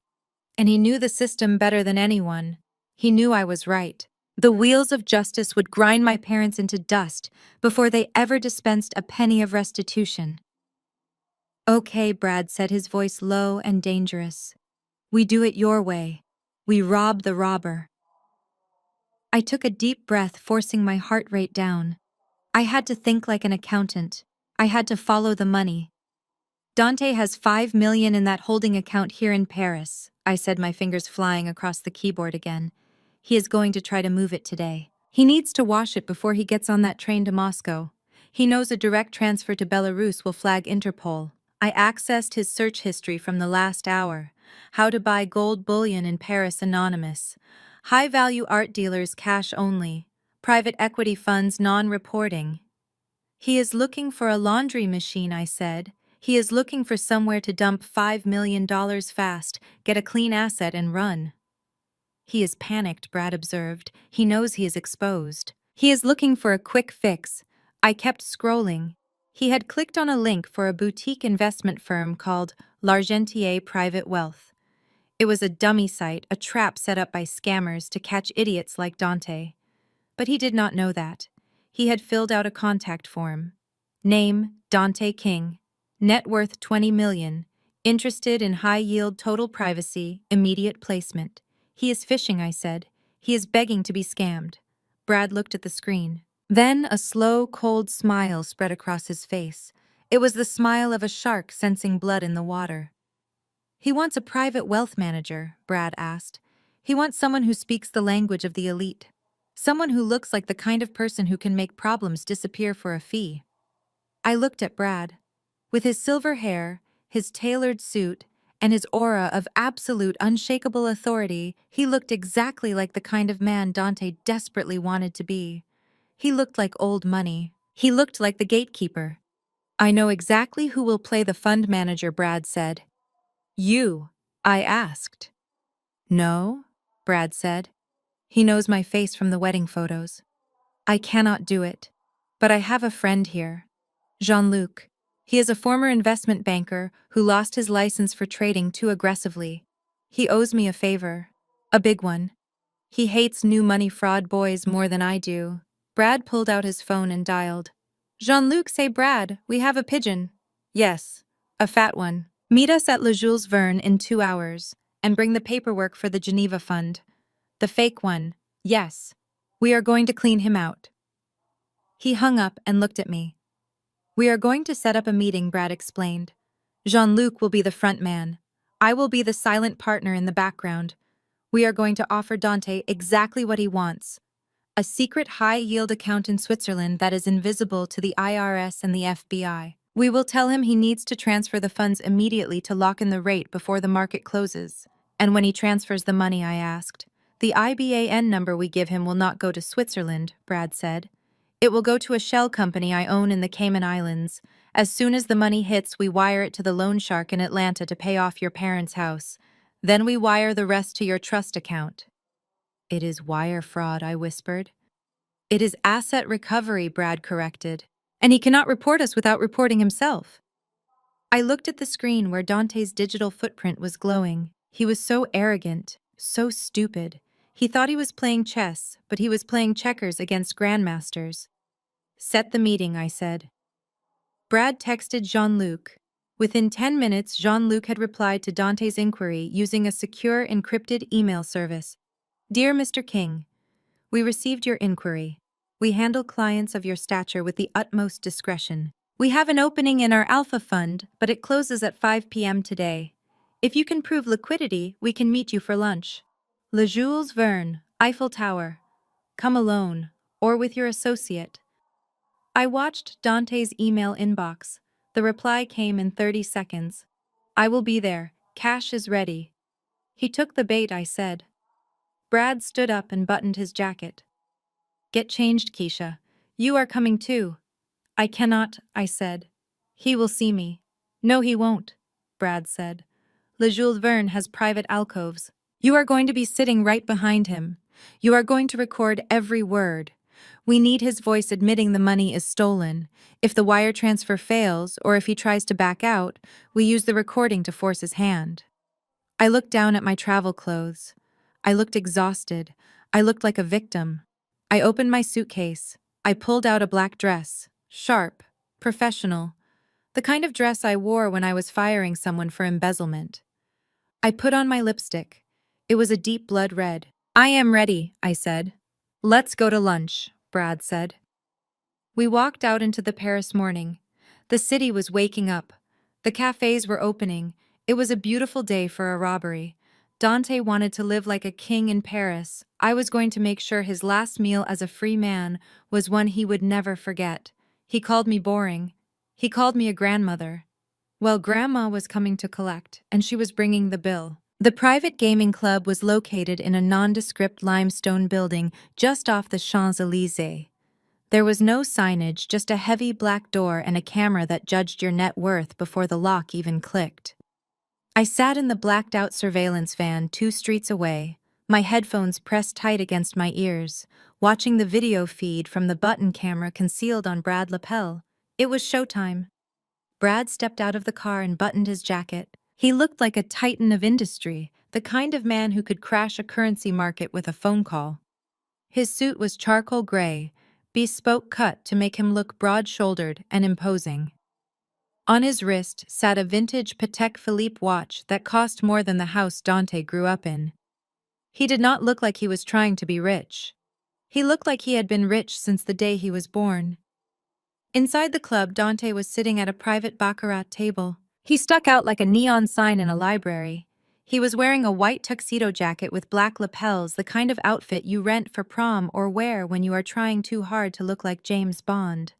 And he knew the system better than anyone. He knew I was right. The wheels of justice would grind my parents into dust before they ever dispensed a penny of restitution. Okay, Brad said, his voice low and dangerous. We do it your way. We rob the robber. I took a deep breath, forcing my heart rate down. I had to think like an accountant. I had to follow the money. Dante has 5 million in that holding account here in Paris, I said, my fingers flying across the keyboard again. He is going to try to move it today. He needs to wash it before he gets on that train to Moscow. He knows a direct transfer to Belarus will flag Interpol. I accessed his search history from the last hour. How to buy gold bullion in Paris anonymous. High-value art dealers cash only. Private equity funds non-reporting. He is looking for a laundry machine, I said. He is looking for somewhere to dump $5 million fast, get a clean asset and run. He is panicked, Brad observed. He knows he is exposed. He is looking for a quick fix. I kept scrolling. He had clicked on a link for a boutique investment firm called L'Argentier Private Wealth. It was a dummy site, a trap set up by scammers to catch idiots like Dante. But he did not know that. He had filled out a contact form. Name, Dante King. Net worth 20 million. Interested in high-yield total privacy, immediate placement. He is phishing, I said. He is begging to be scammed. Brad looked at the screen. Then a slow, cold smile spread across his face. It was the smile of a shark sensing blood in the water. He wants a private wealth manager, Brad asked. He wants someone who speaks the language of the elite. Someone who looks like the kind of person who can make problems disappear for a fee. I looked at Brad. With his silver hair, his tailored suit, and his aura of absolute unshakable authority, he looked exactly like the kind of man Dante desperately wanted to be. He looked like old money. He looked like the gatekeeper. I know exactly who will play the fund manager, Brad said. You, I asked. No, Brad said. He knows my face from the wedding photos. I cannot do it. But I have a friend here. Jean-Luc. He is a former investment banker who lost his license for trading too aggressively. He owes me a favor. A big one. He hates new money fraud boys more than I do. Brad pulled out his phone and dialed. Jean-Luc, say Brad, we have a pigeon. Yes, a fat one. Meet us at Le Jules Verne in 2 hours, and bring the paperwork for the Geneva Fund. The fake one, yes. We are going to clean him out. He hung up and looked at me. We are going to set up a meeting, Brad explained. Jean-Luc will be the front man. I will be the silent partner in the background. We are going to offer Dante exactly what he wants. A secret high-yield account in Switzerland that is invisible to the IRS and the FBI. We will tell him he needs to transfer the funds immediately to lock in the rate before the market closes. And when he transfers the money, I asked. The IBAN number we give him will not go to Switzerland, Brad said. It will go to a shell company I own in the Cayman Islands. As soon as the money hits, we wire it to the loan shark in Atlanta to pay off your parents' house. Then we wire the rest to your trust account. It is wire fraud, I whispered. It is asset recovery, Brad corrected. And he cannot report us without reporting himself. I looked at the screen where Dante's digital footprint was glowing. He was so arrogant, so stupid. He thought he was playing chess, but he was playing checkers against grandmasters. Set the meeting, I said. Brad texted Jean-Luc. Within 10 minutes, Jean-Luc had replied to Dante's inquiry using a secure encrypted email service. Dear Mr. King, we received your inquiry. We handle clients of your stature with the utmost discretion. We have an opening in our Alpha Fund, but it closes at 5 p.m. today. If you can prove liquidity, we can meet you for lunch. Le Jules Verne, Eiffel Tower. Come alone, or with your associate. I watched Dante's email inbox. The reply came in 30 seconds. I will be there. Cash is ready. He took the bait, I said. Brad stood up and buttoned his jacket. Get changed, Keisha. You are coming too. I cannot, I said. He will see me. No, he won't, Brad said. Le Jules Verne has private alcoves. You are going to be sitting right behind him. You are going to record every word. We need his voice admitting the money is stolen. If the wire transfer fails, or if he tries to back out, we use the recording to force his hand. I looked down at my travel clothes. I looked exhausted. I looked like a victim. I opened my suitcase. I pulled out a black dress. Sharp. Professional. The kind of dress I wore when I was firing someone for embezzlement. I put on my lipstick. It was a deep blood red. I am ready, I said. Let's go to lunch, Brad said. We walked out into the Paris morning. The city was waking up. The cafes were opening. It was a beautiful day for a robbery. Dante wanted to live like a king in Paris. I was going to make sure his last meal as a free man was one he would never forget. He called me boring. He called me a grandmother. Well, Grandma was coming to collect, and she was bringing the bill. The private gaming club was located in a nondescript limestone building just off the Champs-Élysées. There was no signage, just a heavy black door and a camera that judged your net worth before the lock even clicked. I sat in the blacked-out surveillance van 2 streets away, my headphones pressed tight against my ears, watching the video feed from the button camera concealed on Brad's lapel. It was showtime. Brad stepped out of the car and buttoned his jacket. He looked like a titan of industry, the kind of man who could crash a currency market with a phone call. His suit was charcoal gray, bespoke cut to make him look broad-shouldered and imposing. On his wrist sat a vintage Patek Philippe watch that cost more than the house Dante grew up in. He did not look like he was trying to be rich. He looked like he had been rich since the day he was born. Inside the club, Dante was sitting at a private baccarat table. He stuck out like a neon sign in a library. He was wearing a white tuxedo jacket with black lapels, the kind of outfit you rent for prom or wear when you are trying too hard to look like James Bond.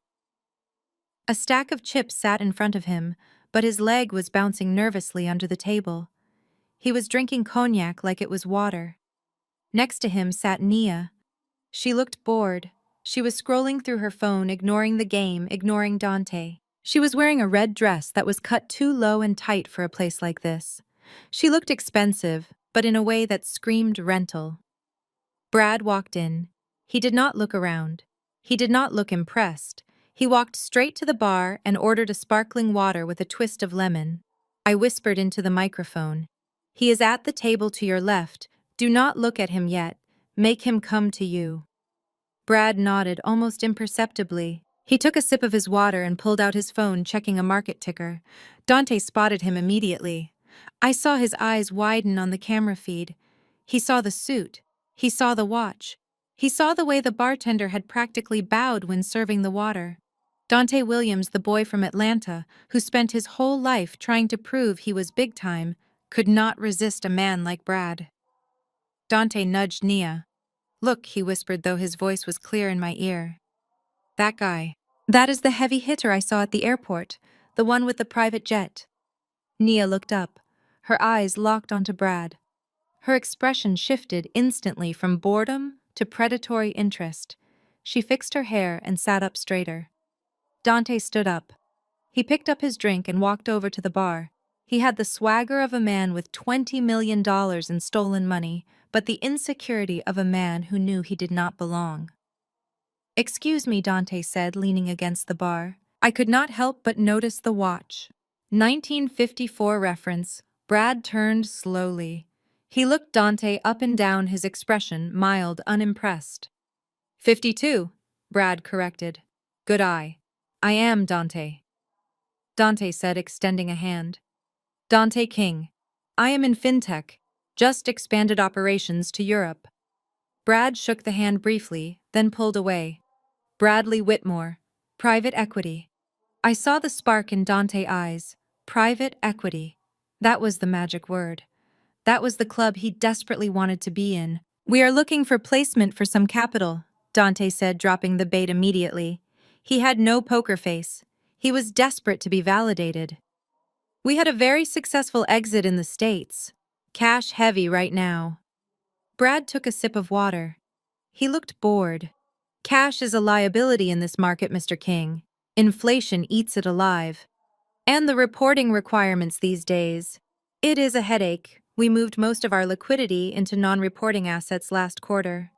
A stack of chips sat in front of him, but his leg was bouncing nervously under the table. He was drinking cognac like it was water. Next to him sat Nia. She looked bored. She was scrolling through her phone, ignoring the game, ignoring Dante. She was wearing a red dress that was cut too low and tight for a place like this. She looked expensive, but in a way that screamed rental. Brad walked in. He did not look around. He did not look impressed. He walked straight to the bar and ordered a sparkling water with a twist of lemon. I whispered into the microphone. He is at the table to your left. Do not look at him yet. Make him come to you. Brad nodded almost imperceptibly. He took a sip of his water and pulled out his phone, checking a market ticker. Dante spotted him immediately. I saw his eyes widen on the camera feed. He saw the suit. He saw the watch. He saw the way the bartender had practically bowed when serving the water. Dante Williams, the boy from Atlanta, who spent his whole life trying to prove he was big time, Could not resist a man like Brad. Dante nudged Nia. Look, he whispered, though his voice was clear in my ear. That guy. That is the heavy hitter I saw at the airport, the one with the private jet. Nia looked up, her eyes locked onto Brad. Her expression shifted instantly from boredom to predatory interest. She fixed her hair and sat up straighter. Dante stood up. He picked up his drink and walked over to the bar. He had the swagger of a man with $20 million in stolen money, but the insecurity of a man who knew he did not belong. Excuse me, Dante said, leaning against the bar. I could not help but notice the watch. 1954 reference. Brad turned slowly. He looked Dante up and down, his expression mild, unimpressed. 52, Brad corrected. Good eye. I am Dante. Dante said, extending a hand. Dante King. I am in FinTech. Just expanded operations to Europe. Brad shook the hand briefly, then pulled away. Bradley Whitmore. Private equity. I saw the spark in Dante's eyes. Private equity. That was the magic word. That was the club he desperately wanted to be in. We are looking for placement for some capital, Dante said, dropping the bait immediately. He had no poker face. He was desperate to be validated. We had a very successful exit in the States. Cash heavy right now. Brad took a sip of water. He looked bored. Cash is a liability in this market, Mr. King. Inflation eats it alive. And the reporting requirements these days. It is a headache. We moved most of our liquidity into non-reporting assets last quarter.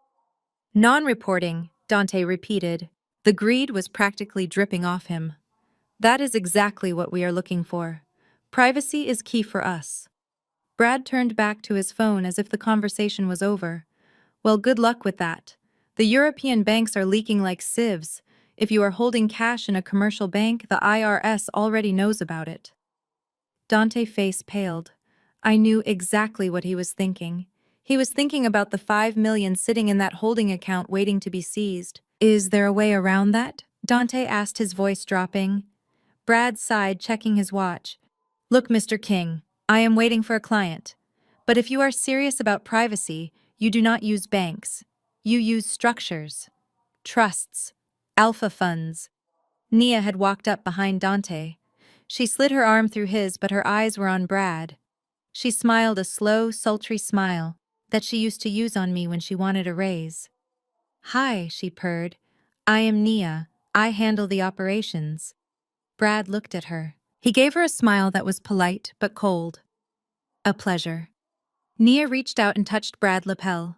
Non-reporting, Dante repeated. The greed was practically dripping off him. That is exactly what we are looking for. Privacy is key for us. Brad turned back to his phone as if the conversation was over. Well, good luck with that. The European banks are leaking like sieves. If you are holding cash in a commercial bank, the IRS already knows about it. Dante's face paled. I knew exactly what he was thinking. He was thinking about the $5 million sitting in that holding account waiting to be seized. Is there a way around that? Dante asked, his voice dropping. Brad sighed, checking his watch. Look, Mr. King, I am waiting for a client. But if you are serious about privacy, you do not use banks. You use structures, trusts, alpha funds. Nia had walked up behind Dante. She slid her arm through his, but her eyes were on Brad. She smiled a slow, sultry smile that she used to use on me when she wanted a raise. Hi, she purred. I am Nia. I handle the operations. Brad looked at her. He gave her a smile that was polite but cold. A pleasure. Nia reached out and touched Brad's lapel.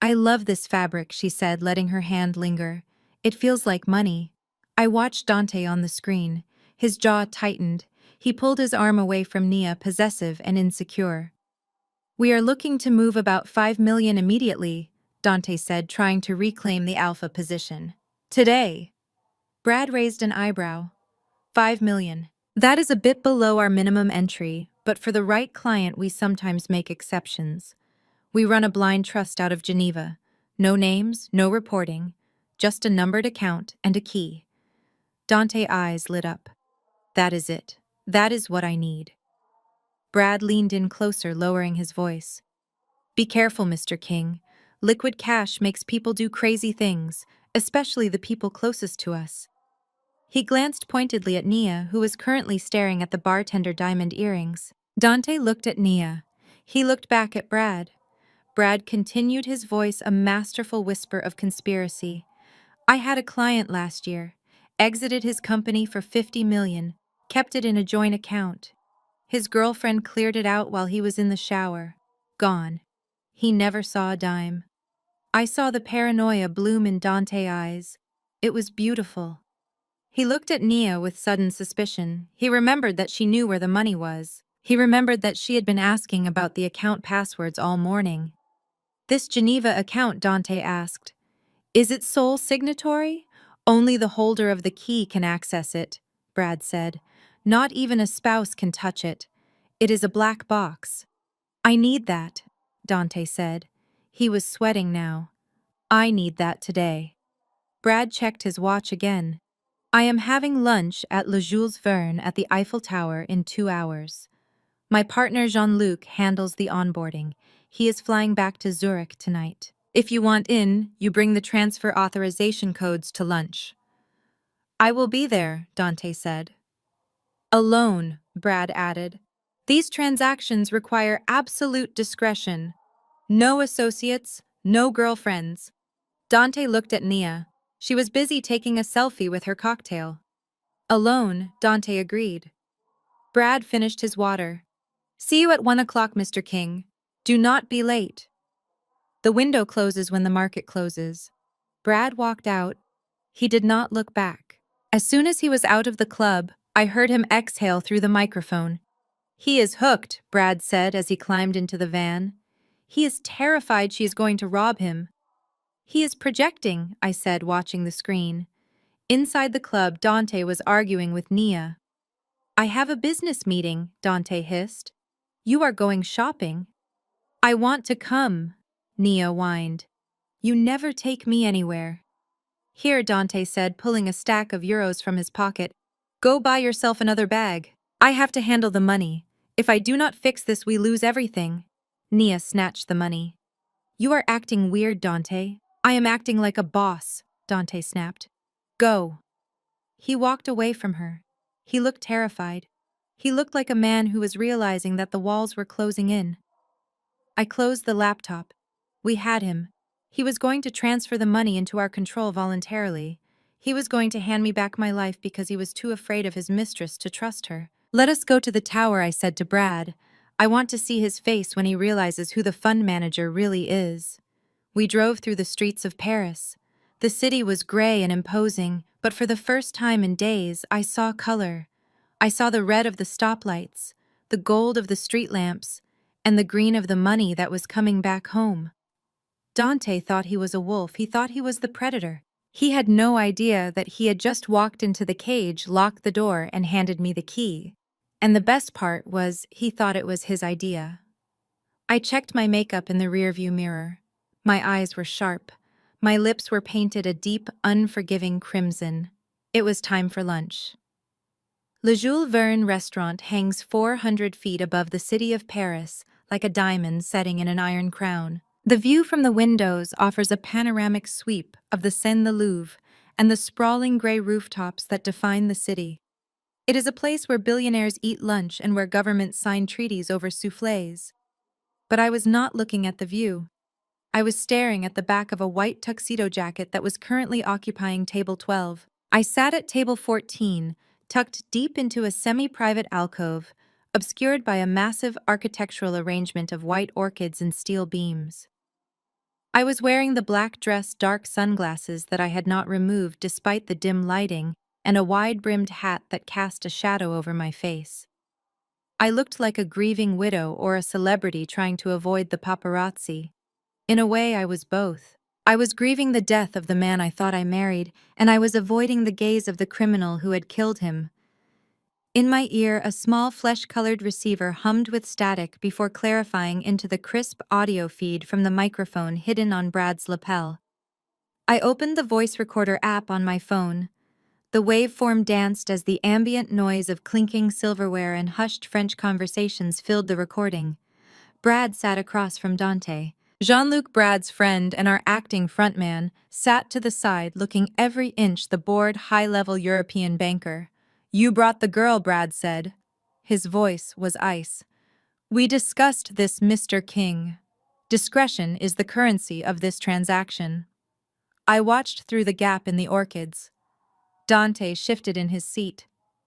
I love this fabric, she said, letting her hand linger. It feels like money. I watched Dante on the screen. His jaw tightened. He pulled his arm away from Nia, possessive and insecure. We are looking to move about $5 million immediately, Dante said, trying to reclaim the alpha position. Today. Brad raised an eyebrow. $5 million. That is a bit below our minimum entry, but for the right client we sometimes make exceptions. We run a blind trust out of Geneva. No names, no reporting, just a numbered account and a key. Dante's eyes lit up. That is it. That is what I need. Brad leaned in closer, lowering his voice. Be careful, Mr. King. Liquid cash makes people do crazy things, especially the people closest to us. He glanced pointedly at Nia, who was currently staring at the bartender diamond earrings. Dante looked at Nia. He looked back at Brad. Brad continued, his voice a masterful whisper of conspiracy. I had a client last year. Exited his company for $50 million. Kept it in a joint account. His girlfriend cleared it out while he was in the shower. Gone. He never saw a dime. I saw the paranoia bloom in Dante's eyes. It was beautiful. He looked at Nia with sudden suspicion. He remembered that she knew where the money was. He remembered that she had been asking about the account passwords all morning. This Geneva account, Dante asked. Is it sole signatory? Only the holder of the key can access it, Brad said. Not even a spouse can touch it. It is a black box. I need that, Dante said. He was sweating now. I need that today. Brad checked his watch again. I am having lunch at Le Jules Verne at the Eiffel Tower in 2 hours. My partner Jean-Luc handles the onboarding. He is flying back to Zurich tonight. If you want in, you bring the transfer authorization codes to lunch. I will be there, Dante said. Alone, Brad added. These transactions require absolute discretion. No associates, no girlfriends. Dante looked at Nia. She was busy taking a selfie with her cocktail. Alone, Dante agreed. Brad finished his water. See you at 1 o'clock, Mr. King. Do not be late. The window closes when the market closes. Brad walked out. He did not look back. As soon as he was out of the club, I heard him exhale through the microphone. He is hooked, Brad said as he climbed into the van. He is terrified she is going to rob him. He is projecting, I said, watching the screen. Inside the club, Dante was arguing with Nia. I have a business meeting, Dante hissed. You are going shopping. I want to come, Nia whined. You never take me anywhere. Here, Dante said, pulling a stack of euros from his pocket. Go buy yourself another bag. I have to handle the money. If I do not fix this, we lose everything. Nia snatched the money. You are acting weird, Dante. I am acting like a boss, Dante snapped. Go. He walked away from her. He looked terrified. He looked like a man who was realizing that the walls were closing in. I closed the laptop. We had him. He was going to transfer the money into our control voluntarily. He was going to hand me back my life because he was too afraid of his mistress to trust her. Let us go to the tower, I said to Brad. I want to see his face when he realizes who the fund manager really is. We drove through the streets of Paris. The city was gray and imposing, but for the first time in days, I saw color. I saw the red of the stoplights, the gold of the street lamps, and the green of the money that was coming back home. Dante thought he was a wolf. He thought he was the predator. He had no idea that he had just walked into the cage, locked the door, and handed me the key. And the best part was he thought it was his idea. I checked my makeup in the rearview mirror. My eyes were sharp. My lips were painted a deep, unforgiving crimson. It was time for lunch. Le Jules Verne restaurant hangs 400 feet above the city of Paris, like a diamond setting in an iron crown. The view from the windows offers a panoramic sweep of the Seine-le-Louvre and the sprawling gray rooftops that define the city. It is a place where billionaires eat lunch and where governments sign treaties over soufflés. But I was not looking at the view. I was staring at the back of a white tuxedo jacket that was currently occupying table 12. I sat at table 14, tucked deep into a semi-private alcove, obscured by a massive architectural arrangement of white orchids and steel beams. I was wearing the black dress, dark sunglasses that I had not removed despite the dim lighting, and a wide-brimmed hat that cast a shadow over my face. I looked like a grieving widow or a celebrity trying to avoid the paparazzi. In a way, I was both. I was grieving the death of the man I thought I married, and I was avoiding the gaze of the criminal who had killed him. In my ear, a small flesh-colored receiver hummed with static before clarifying into the crisp audio feed from the microphone hidden on Brad's lapel. I opened the voice recorder app on my phone. The waveform danced as the ambient noise of clinking silverware and hushed French conversations filled the recording. Brad sat across from Dante. Jean-Luc, Brad's friend and our acting frontman, sat to the side looking every inch the bored, high-level European banker. You brought the girl, Brad said. His voice was ice. We discussed this, Mr. King. Discretion is the currency of this transaction. I watched through the gap in the orchids. Dante shifted in his seat.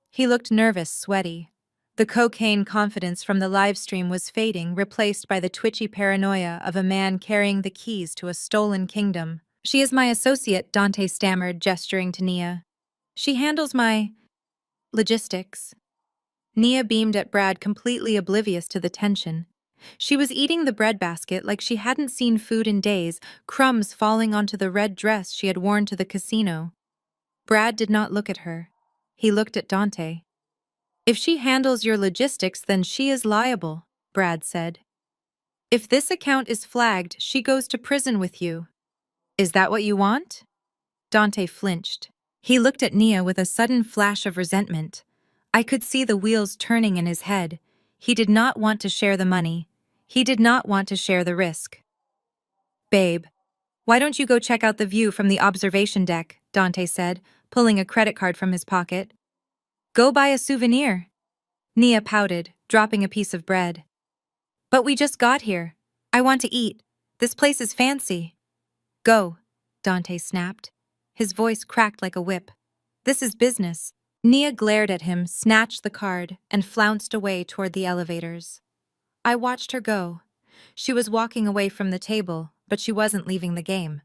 He looked nervous, sweaty. The cocaine confidence from the live stream was fading, replaced by the twitchy paranoia of a man carrying the keys to a stolen kingdom. She is my associate, Dante stammered, gesturing to Nia. She handles my logistics. Nia beamed at Brad, completely oblivious to the tension. She was eating the breadbasket like she hadn't seen food in days, crumbs falling onto the red dress she had worn to the casino. Brad did not look at her. He looked at Dante. If she handles your logistics, then she is liable, Brad said. If this account is flagged, she goes to prison with you. Is that what you want? Dante flinched. He looked at Nia with a sudden flash of resentment. I could see the wheels turning in his head. He did not want to share the money. He did not want to share the risk. Babe, why don't you go check out the view from the observation deck, Dante said, pulling a credit card from his pocket. Go buy a souvenir. Nia pouted, dropping a piece of bread. But we just got here. I want to eat. This place is fancy. Go, Dante snapped. His voice cracked like a whip. This is business. Nia glared at him, snatched the card, and flounced away toward the elevators. I watched her go. She was walking away from the table, but she wasn't leaving the game.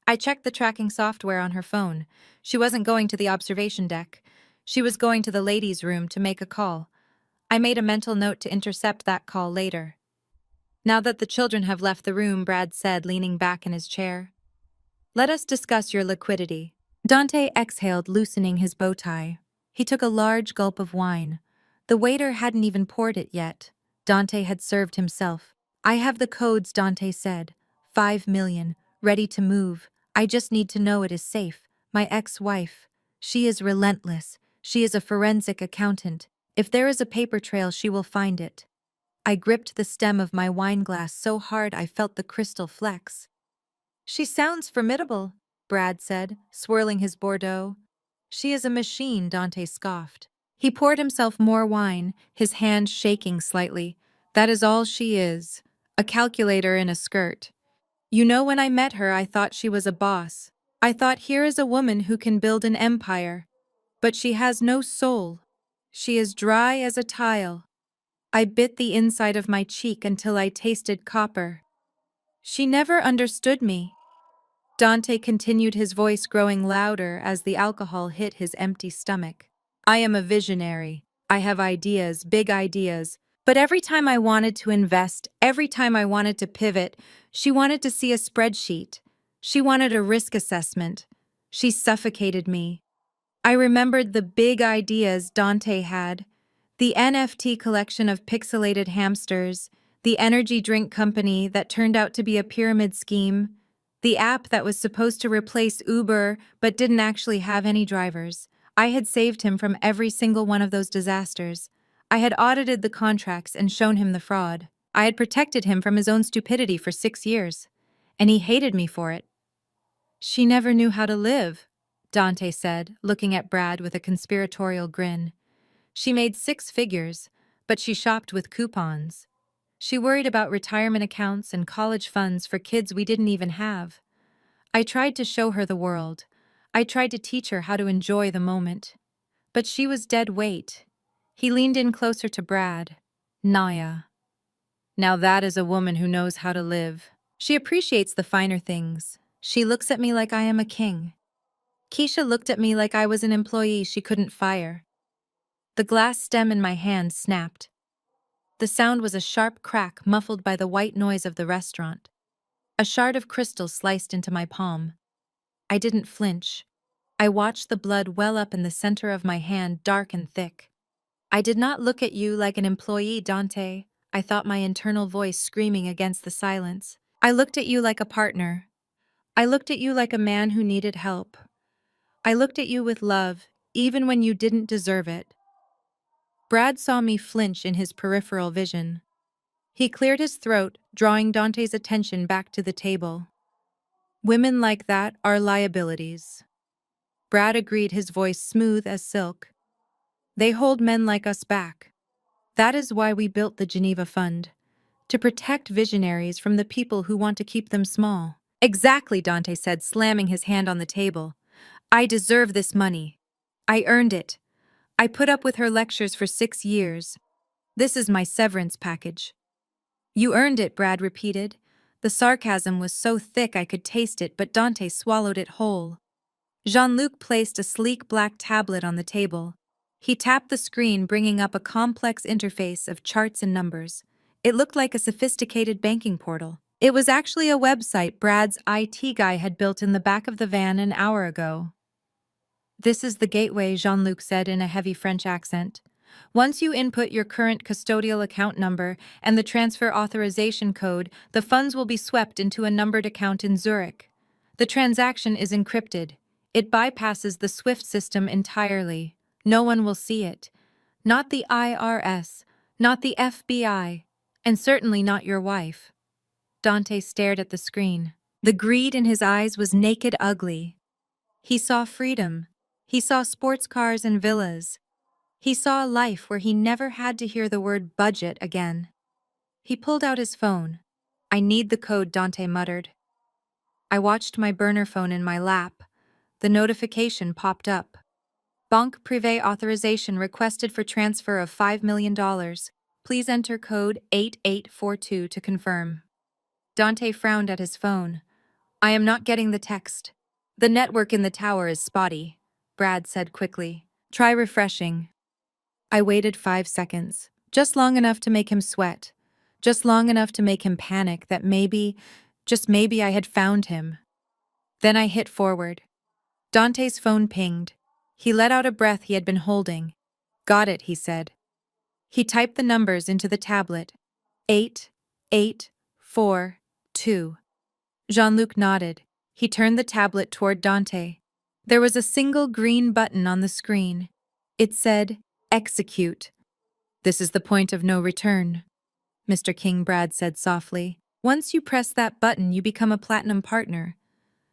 I checked the tracking software on her phone. She wasn't going to the observation deck. She was going to the ladies' room to make a call. I made a mental note to intercept that call later. Now that the children have left the room, Brad said, leaning back in his chair. Let us discuss your liquidity. Dante exhaled, loosening his bow tie. He took a large gulp of wine. The waiter hadn't even poured it yet. Dante had served himself. I have the codes, Dante said. 5 million, ready to move. I just need to know it is safe. My ex-wife. She is relentless. She is a forensic accountant. If there is a paper trail, she will find it. I gripped the stem of my wine glass so hard I felt the crystal flex. She sounds formidable, Brad said, swirling his Bordeaux. She is a machine, Dante scoffed. He poured himself more wine, his hand shaking slightly. That is all she is. A calculator in a skirt. You know, when I met her, I thought she was a boss. I thought, here is a woman who can build an empire. But she has no soul. She is dry as a tile. I bit the inside of my cheek until I tasted copper. She never understood me. Dante continued, his voice growing louder as the alcohol hit his empty stomach. I am a visionary. I have ideas, big ideas. But every time I wanted to invest, every time I wanted to pivot, she wanted to see a spreadsheet. She wanted a risk assessment. She suffocated me. I remembered the big ideas Dante had. The NFT collection of pixelated hamsters, the energy drink company that turned out to be a pyramid scheme, the app that was supposed to replace Uber but didn't actually have any drivers. I had saved him from every single one of those disasters. I had audited the contracts and shown him the fraud. I had protected him from his own stupidity for 6 years, and he hated me for it. She never knew how to live, Dante said, looking at Brad with a conspiratorial grin. She made 6 figures, but she shopped with coupons. She worried about retirement accounts and college funds for kids we didn't even have. I tried to show her the world. I tried to teach her how to enjoy the moment. But she was dead weight. He leaned in closer to Brad. Naya. Now that is a woman who knows how to live. She appreciates the finer things. She looks at me like I am a king. Keisha looked at me like I was an employee she couldn't fire. The glass stem in my hand snapped. The sound was a sharp crack muffled by the white noise of the restaurant. A shard of crystal sliced into my palm. I didn't flinch. I watched the blood well up in the center of my hand, dark and thick. I did not look at you like an employee, Dante, I thought, my internal voice screaming against the silence. I looked at you like a partner. I looked at you like a man who needed help. I looked at you with love, even when you didn't deserve it. Brad saw me flinch in his peripheral vision. He cleared his throat, drawing Dante's attention back to the table. Women like that are liabilities. Brad agreed, his voice smooth as silk. They hold men like us back. That is why we built the Geneva Fund, to protect visionaries from the people who want to keep them small. Exactly, Dante said, slamming his hand on the table. I deserve this money. I earned it. I put up with her lectures for 6 years. This is my severance package. You earned it, Brad repeated. The sarcasm was so thick I could taste it, but Dante swallowed it whole. Jean-Luc placed a sleek black tablet on the table. He tapped the screen, bringing up a complex interface of charts and numbers. It looked like a sophisticated banking portal. It was actually a website Brad's IT guy had built in the back of the van an hour ago. This is the gateway, Jean-Luc said in a heavy French accent. Once you input your current custodial account number and the transfer authorization code, the funds will be swept into a numbered account in Zurich. The transaction is encrypted. It bypasses the SWIFT system entirely. No one will see it. Not the IRS, Not the FBI, and certainly not your wife. Dante stared at the screen. The greed in his eyes was naked ugly. He saw freedom. He saw sports cars and villas. He saw a life where he never had to hear the word budget again. He pulled out his phone. "I need the code," Dante muttered. I watched my burner phone in my lap. The notification popped up. Banque Privée authorization requested for transfer of $5 million. Please enter code 8842 to confirm. Dante frowned at his phone. "I am not getting the text." "The network in the tower is spotty," Brad said quickly. "Try refreshing." I waited 5 seconds, just long enough to make him sweat, just long enough to make him panic that maybe, just maybe I had found him. Then I hit forward. Dante's phone pinged. He let out a breath he had been holding. "Got it," he said. He typed the numbers into the tablet. 8842. Jean-Luc nodded. He turned the tablet toward Dante. There was a single green button on the screen. It said, "Execute." "This is the point of no return," Mr. King Brad said softly. "Once you press that button, you become a platinum partner.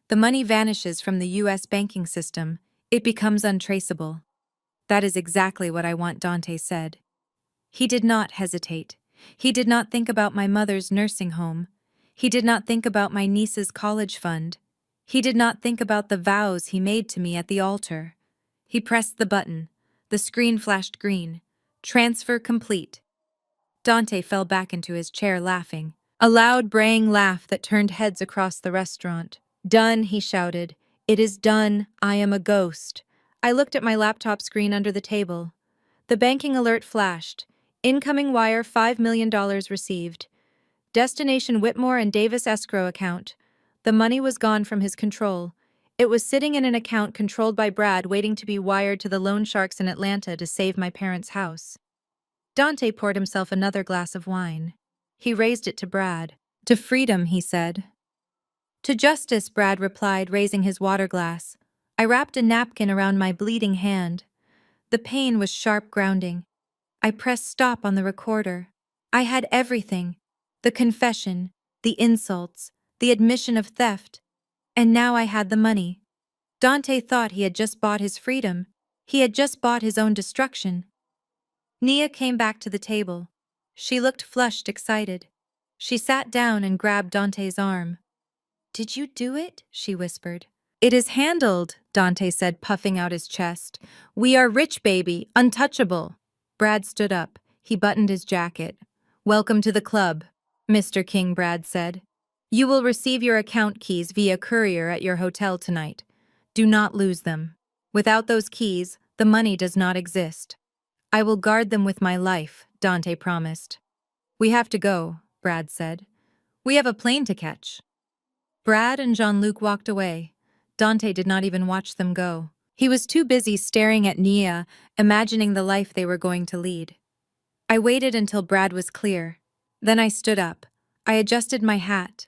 The money vanishes from the U.S. banking system. It becomes untraceable." "That is exactly what I want," Dante said. He did not hesitate. He did not think about my mother's nursing home. He did not think about my niece's college fund. He did not think about the vows he made to me at the altar. He pressed the button. The screen flashed green. Transfer complete. Dante fell back into his chair laughing. A loud braying laugh that turned heads across the restaurant. "Done," he shouted. "It is done. I am a ghost." I looked at my laptop screen under the table. The banking alert flashed. "Incoming wire, $5 million received. Destination Whitmore and Davis escrow account." The money was gone from his control. It was sitting in an account controlled by Brad, waiting to be wired to the loan sharks in Atlanta to save my parents' house. Dante poured himself another glass of wine. He raised it to Brad. "To freedom," he said. "To justice," Brad replied, raising his water glass. I wrapped a napkin around my bleeding hand. The pain was sharp grounding. I pressed stop on the recorder. I had everything. The confession, the insults, the admission of theft. And now I had the money. Dante thought he had just bought his freedom. He had just bought his own destruction. Nia came back to the table. She looked flushed, excited. She sat down and grabbed Dante's arm. "Did you do it?" she whispered. "It is handled," Dante said, puffing out his chest. "We are rich, baby, untouchable." Brad stood up. He buttoned his jacket. "Welcome to the club," Mr. King Brad said. "You will receive your account keys via courier at your hotel tonight. Do not lose them. Without those keys, the money does not exist." "I will guard them with my life," Dante promised. "We have to go," Brad said. "We have a plane to catch." Brad and Jean-Luc walked away. Dante did not even watch them go. He was too busy staring at Nia, imagining the life they were going to lead. I waited until Brad was clear. Then I stood up. I adjusted my hat.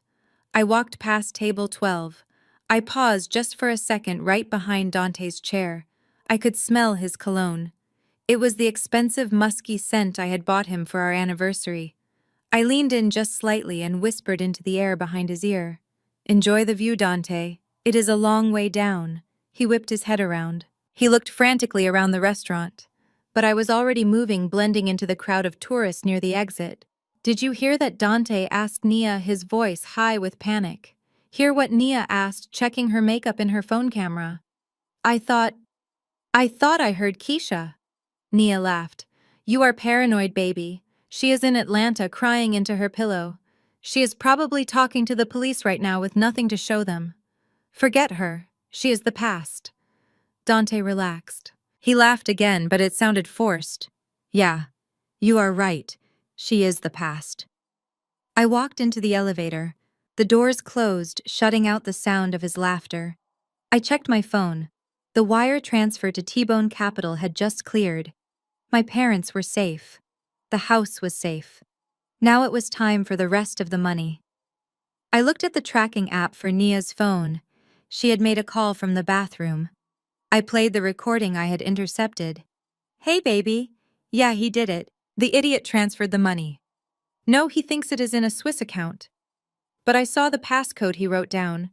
I walked past table 12. I paused just for a second right behind Dante's chair. I could smell his cologne. It was the expensive musky scent I had bought him for our anniversary. I leaned in just slightly and whispered into the air behind his ear. "Enjoy the view, Dante. It is a long way down." He whipped his head around. He looked frantically around the restaurant. But I was already moving, blending into the crowd of tourists near the exit. "Did you hear that?" Dante asked Nia, his voice high with panic. "Hear what Nia asked, checking her makeup in her phone camera." I thought I heard Keisha." Nia laughed. "You are paranoid, baby. She is in Atlanta crying into her pillow. She is probably talking to the police right now with nothing to show them. Forget her. She is the past." Dante relaxed. He laughed again, but it sounded forced. "Yeah, you are right. She is the past." I walked into the elevator. The doors closed, shutting out the sound of his laughter. I checked my phone. The wire transfer to T-Bone Capital had just cleared. My parents were safe. The house was safe. Now it was time for the rest of the money. I looked at the tracking app for Nia's phone. She had made a call from the bathroom. I played the recording I had intercepted. "Hey, baby. Yeah, he did it. The idiot transferred the money. No, he thinks it is in a Swiss account. But I saw the passcode he wrote down.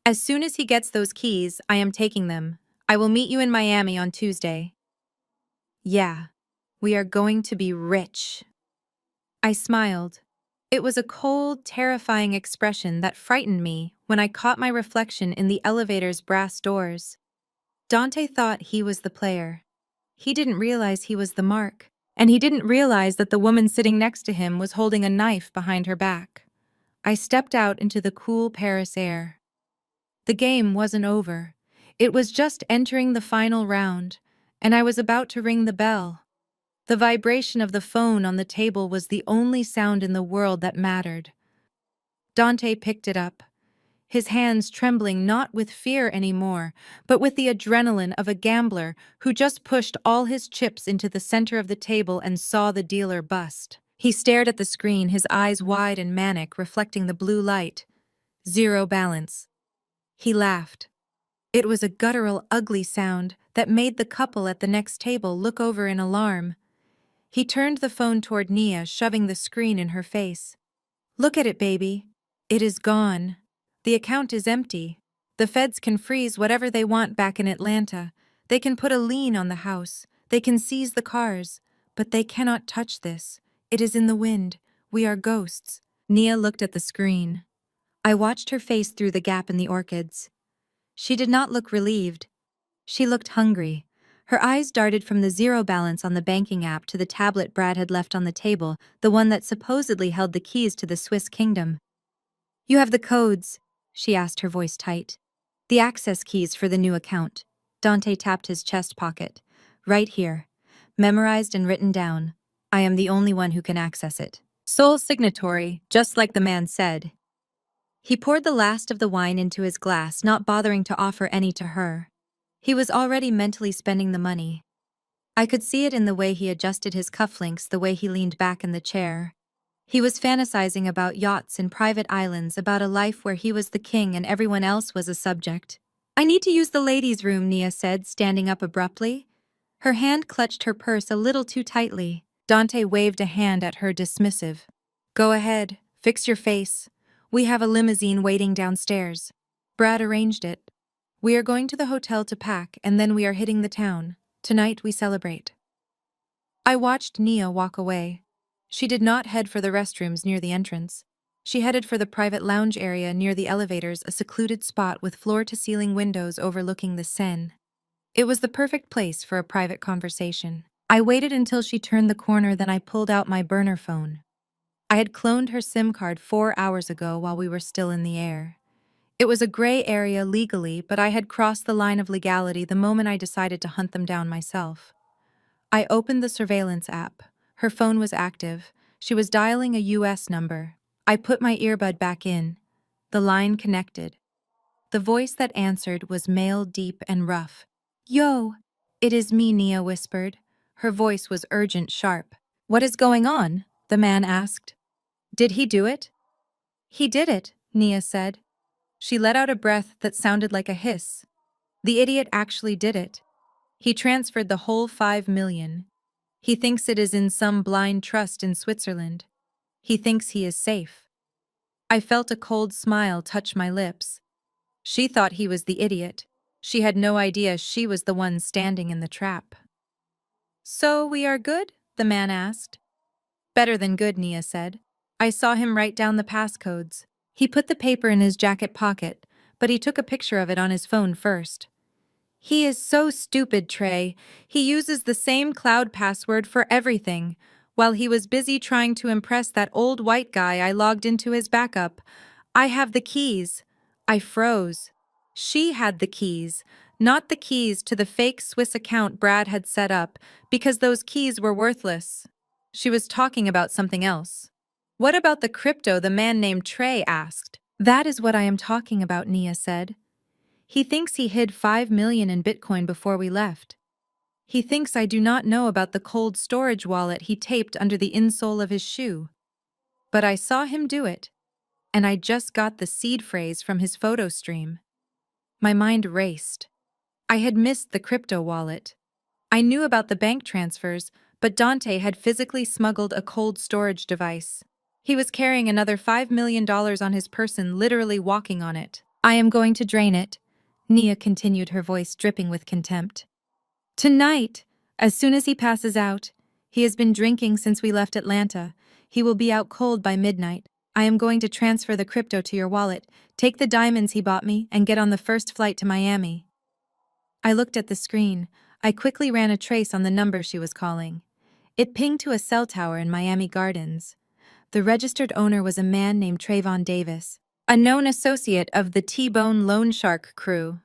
As soon as he gets those keys, I am taking them. I will meet you in Miami on Tuesday. Yeah, we are going to be rich. I smiled. It was a cold, terrifying expression that frightened me when I caught my reflection in the elevator's brass doors. Dante thought he was the player. He didn't realize he was the mark, and he didn't realize that the woman sitting next to him was holding a knife behind her back. I stepped out into the cool Paris air. The game wasn't over. It was just entering the final round, and I was about to ring the bell. The vibration of the phone on the table was the only sound in the world that mattered. Dante picked it up, his hands trembling not with fear anymore, but with the adrenaline of a gambler who just pushed all his chips into the center of the table and saw the dealer bust. He stared at the screen, his eyes wide and manic, reflecting the blue light. Zero balance. He laughed. It was a guttural, ugly sound that made the couple at the next table look over in alarm. He turned the phone toward Nia, shoving the screen in her face. Look at it, baby. It is gone. The account is empty. The feds can freeze whatever they want back in Atlanta. They can put a lien on the house. They can seize the cars. But they cannot touch this. It is in the wind. We are ghosts. Nia looked at the screen. I watched her face through the gap in the orchids. She did not look relieved. She looked hungry. Her eyes darted from the zero balance on the banking app to the tablet Brad had left on the table, the one that supposedly held the keys to the Swiss kingdom. You have the codes, she asked, her voice tight. The access keys for the new account. Dante tapped his chest pocket. Right here. Memorized and written down. I am the only one who can access it. Sole signatory, just like the man said. He poured the last of the wine into his glass, not bothering to offer any to her. He was already mentally spending the money. I could see it in the way he adjusted his cufflinks, the way he leaned back in the chair. He was fantasizing about yachts and private islands, about a life where he was the king and everyone else was a subject. I need to use the ladies' room, Nia said, standing up abruptly. Her hand clutched her purse a little too tightly. Dante waved a hand at her, dismissive. Go ahead, fix your face. We have a limousine waiting downstairs. Brad arranged it. We are going to the hotel to pack, and then we are hitting the town. Tonight we celebrate. I watched Nia walk away. She did not head for the restrooms near the entrance. She headed for the private lounge area near the elevators, a secluded spot with floor-to-ceiling windows overlooking the Seine. It was the perfect place for a private conversation. I waited until she turned the corner, then I pulled out my burner phone. I had cloned her SIM card 4 hours ago while we were still in the air. It was a gray area legally, but I had crossed the line of legality the moment I decided to hunt them down myself. I opened the surveillance app. Her phone was active. She was dialing a US number. I put my earbud back in. The line connected. The voice that answered was male, deep and rough. Yo! It is me, Nia whispered. Her voice was urgent, sharp. What is going on? The man asked. Did he do it? He did it, Nia said. She let out a breath that sounded like a hiss. The idiot actually did it. He transferred the whole 5 million. He thinks it is in some blind trust in Switzerland. He thinks he is safe. I felt a cold smile touch my lips. She thought he was the idiot. She had no idea she was the one standing in the trap. So we are good? The man asked. Better than good, Nia said. I saw him write down the passcodes. He put the paper in his jacket pocket, but he took a picture of it on his phone first. He is so stupid, Trey. He uses the same cloud password for everything. While he was busy trying to impress that old white guy, I logged into his backup. I have the keys. I froze. She had the keys, not the keys to the fake Swiss account Brad had set up, because those keys were worthless. She was talking about something else. What about the crypto? The man named Trey asked. That is what I am talking about, Nia said. He thinks he hid 5 million in Bitcoin before we left. He thinks I do not know about the cold storage wallet he taped under the insole of his shoe. But I saw him do it, and I just got the seed phrase from his photo stream. My mind raced. I had missed the crypto wallet. I knew about the bank transfers, but Dante had physically smuggled a cold storage device. He was carrying another $5 million on his person, literally walking on it. I am going to drain it, Nia continued, her voice dripping with contempt. Tonight, as soon as he passes out. He has been drinking since we left Atlanta. He will be out cold by midnight. I am going to transfer the crypto to your wallet, take the diamonds he bought me, and get on the first flight to Miami. I looked at the screen. I quickly ran a trace on the number she was calling. It pinged to a cell tower in Miami Gardens. The registered owner was a man named Trayvon Davis, a known associate of the T-Bone Loan Shark crew.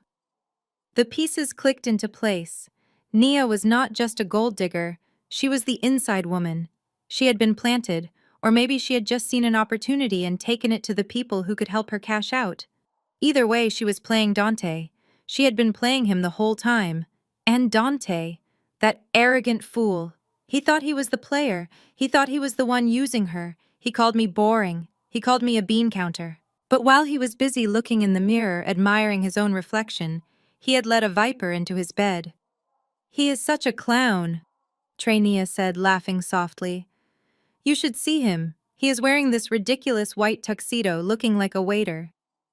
The pieces clicked into place. Nia was not just a gold digger, she was the inside woman. She had been planted, or maybe she had just seen an opportunity and taken it to the people who could help her cash out. Either way, she was playing Dante. She had been playing him the whole time. And Dante, that arrogant fool. He thought he was the player. He thought he was the one using her. He called me boring. He called me a bean counter. But while he was busy looking in the mirror, admiring his own reflection, he had let a viper into his bed. He is such a clown, Trainia said, laughing softly. You should see him. He is wearing this ridiculous white tuxedo, looking like a waiter.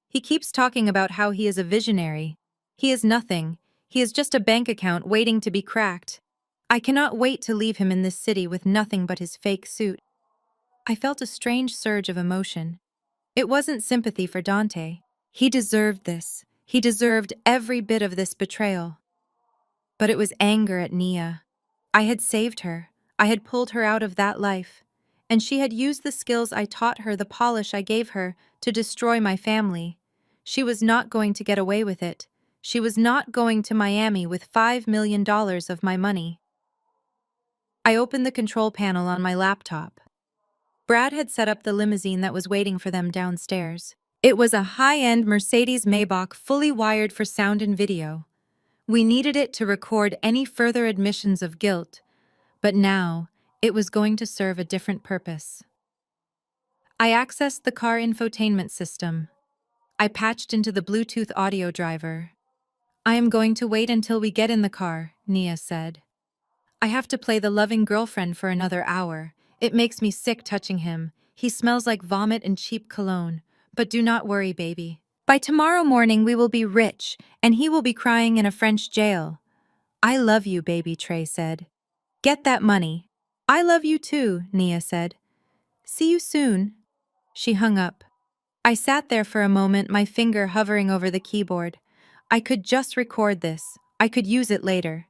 He keeps talking about how he is a visionary. He is nothing. He is just a bank account waiting to be cracked. I cannot wait to leave him in this city with nothing but his fake suit. I felt a strange surge of emotion. It wasn't sympathy for Dante. He deserved this. He deserved every bit of this betrayal. But it was anger at Nia. I had saved her. I had pulled her out of that life. And she had used the skills I taught her, the polish I gave her, to destroy my family. She was not going to get away with it. She was not going to Miami with $5 million of my money. I opened the control panel on my laptop. Brad had set up the limousine that was waiting for them downstairs. It was a high-end Mercedes Maybach, fully wired for sound and video. We needed it to record any further admissions of guilt, but now it was going to serve a different purpose. I accessed the car infotainment system. I patched into the Bluetooth audio driver. I am going to wait until we get in the car, Nia said. I have to play the loving girlfriend for another hour. It makes me sick touching him. He smells like vomit and cheap cologne. But do not worry, baby. By tomorrow morning we will be rich, and he will be crying in a French jail. I love you, baby, Trey said. Get that money. I love you too, Nia said. See you soon. She hung up. I sat there for a moment, my finger hovering over the keyboard. I could just record this. I could use it later.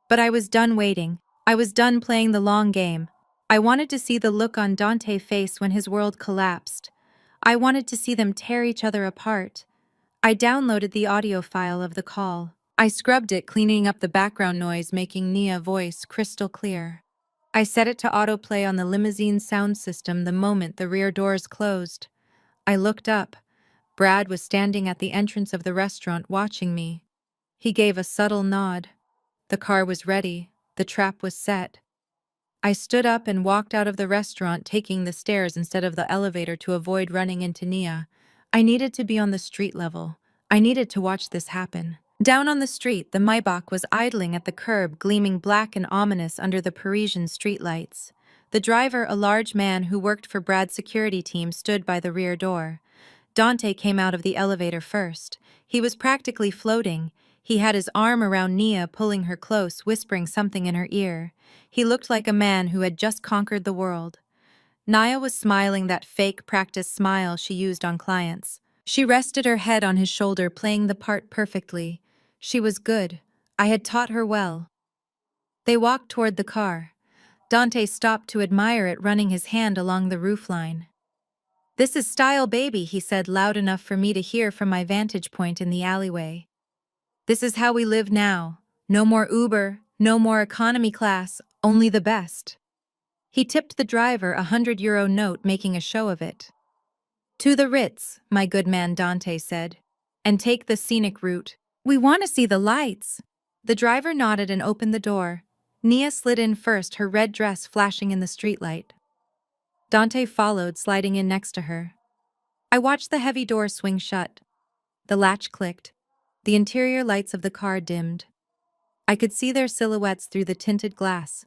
But I was done waiting. I was done playing the long game. I wanted to see the look on Dante's face when his world collapsed. I wanted to see them tear each other apart. I downloaded the audio file of the call. I scrubbed it, cleaning up the background noise, making Nia's voice crystal clear. I set it to autoplay on the limousine sound system the moment the rear doors closed. I looked up. Brad was standing at the entrance of the restaurant watching me. He gave a subtle nod. The car was ready. The trap was set. I stood up and walked out of the restaurant, taking the stairs instead of the elevator to avoid running into Nia. I needed to be on the street level. I needed to watch this happen. Down on the street, the Maybach was idling at the curb, gleaming black and ominous under the Parisian streetlights. The driver, a large man who worked for Brad's security team, stood by the rear door. Dante came out of the elevator first. He was practically floating. He had his arm around Nia, pulling her close, whispering something in her ear. He looked like a man who had just conquered the world. Nia was smiling, that fake practice smile she used on clients. She rested her head on his shoulder, playing the part perfectly. She was good. I had taught her well. They walked toward the car. Dante stopped to admire it, running his hand along the roofline. This is style, baby, he said, loud enough for me to hear from my vantage point in the alleyway. This is how we live now. No more Uber, no more economy class, only the best. He tipped the driver a €100 note, making a show of it. To the Ritz, my good man, Dante said. And take the scenic route. We want to see the lights. The driver nodded and opened the door. Nia slid in first, her red dress flashing in the streetlight. Dante followed, sliding in next to her. I watched the heavy door swing shut. The latch clicked. The interior lights of the car dimmed. I could see their silhouettes through the tinted glass.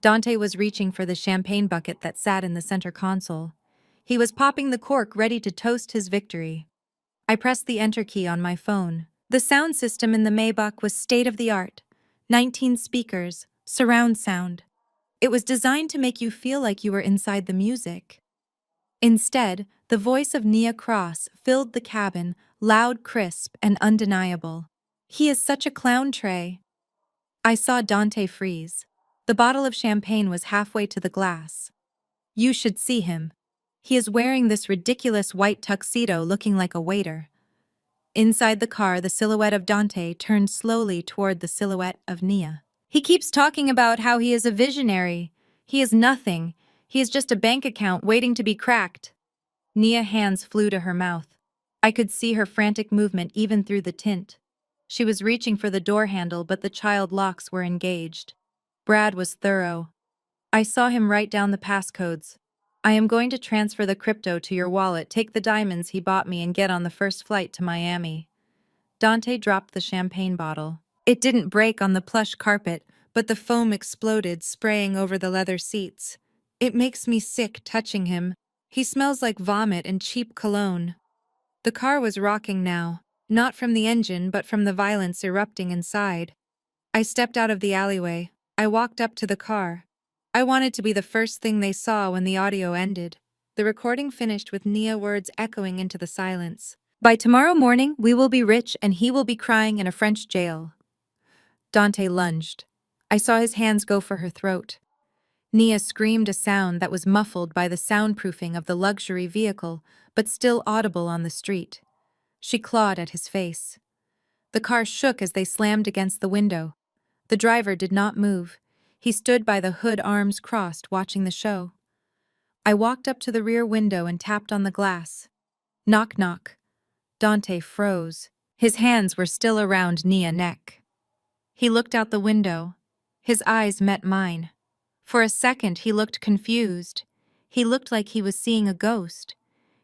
Dante was reaching for the champagne bucket that sat in the center console. He was popping the cork, ready to toast his victory. I pressed the enter key on my phone. The sound system in the Maybach was state-of-the-art. 19 speakers, surround sound. It was designed to make you feel like you were inside the music. Instead, the voice of Nia Cross filled the cabin, loud, crisp, and undeniable. "He is such a clown, Trey." I saw Dante freeze. The bottle of champagne was halfway to the glass. "You should see him. He is wearing this ridiculous white tuxedo, looking like a waiter." Inside the car, the silhouette of Dante turned slowly toward the silhouette of Nia. "He keeps talking about how he is a visionary. He is nothing. He is just a bank account waiting to be cracked." Nia's hands flew to her mouth. I could see her frantic movement even through the tint. She was reaching for the door handle, but the child locks were engaged. Brad was thorough. I saw him write down the passcodes. "I am going to transfer the crypto to your wallet, take the diamonds he bought me, and get on the first flight to Miami." Dante dropped the champagne bottle. It didn't break on the plush carpet, but the foam exploded, spraying over the leather seats. It makes me sick touching him. He smells like vomit and cheap cologne. The car was rocking now, not from the engine but from the violence erupting inside. I stepped out of the alleyway. I walked up to the car. I wanted to be the first thing they saw when the audio ended. The recording finished with Nia's words echoing into the silence. "By tomorrow morning, we will be rich and he will be crying in a French jail." Dante lunged. I saw his hands go for her throat. Nia screamed a sound that was muffled by the soundproofing of the luxury vehicle, but still audible on the street. She clawed at his face. The car shook as they slammed against the window. The driver did not move. He stood by the hood, arms crossed, watching the show. I walked up to the rear window and tapped on the glass. Knock, knock. Dante froze. His hands were still around Nia's neck. He looked out the window. His eyes met mine. For a second, he looked confused. He looked like he was seeing a ghost.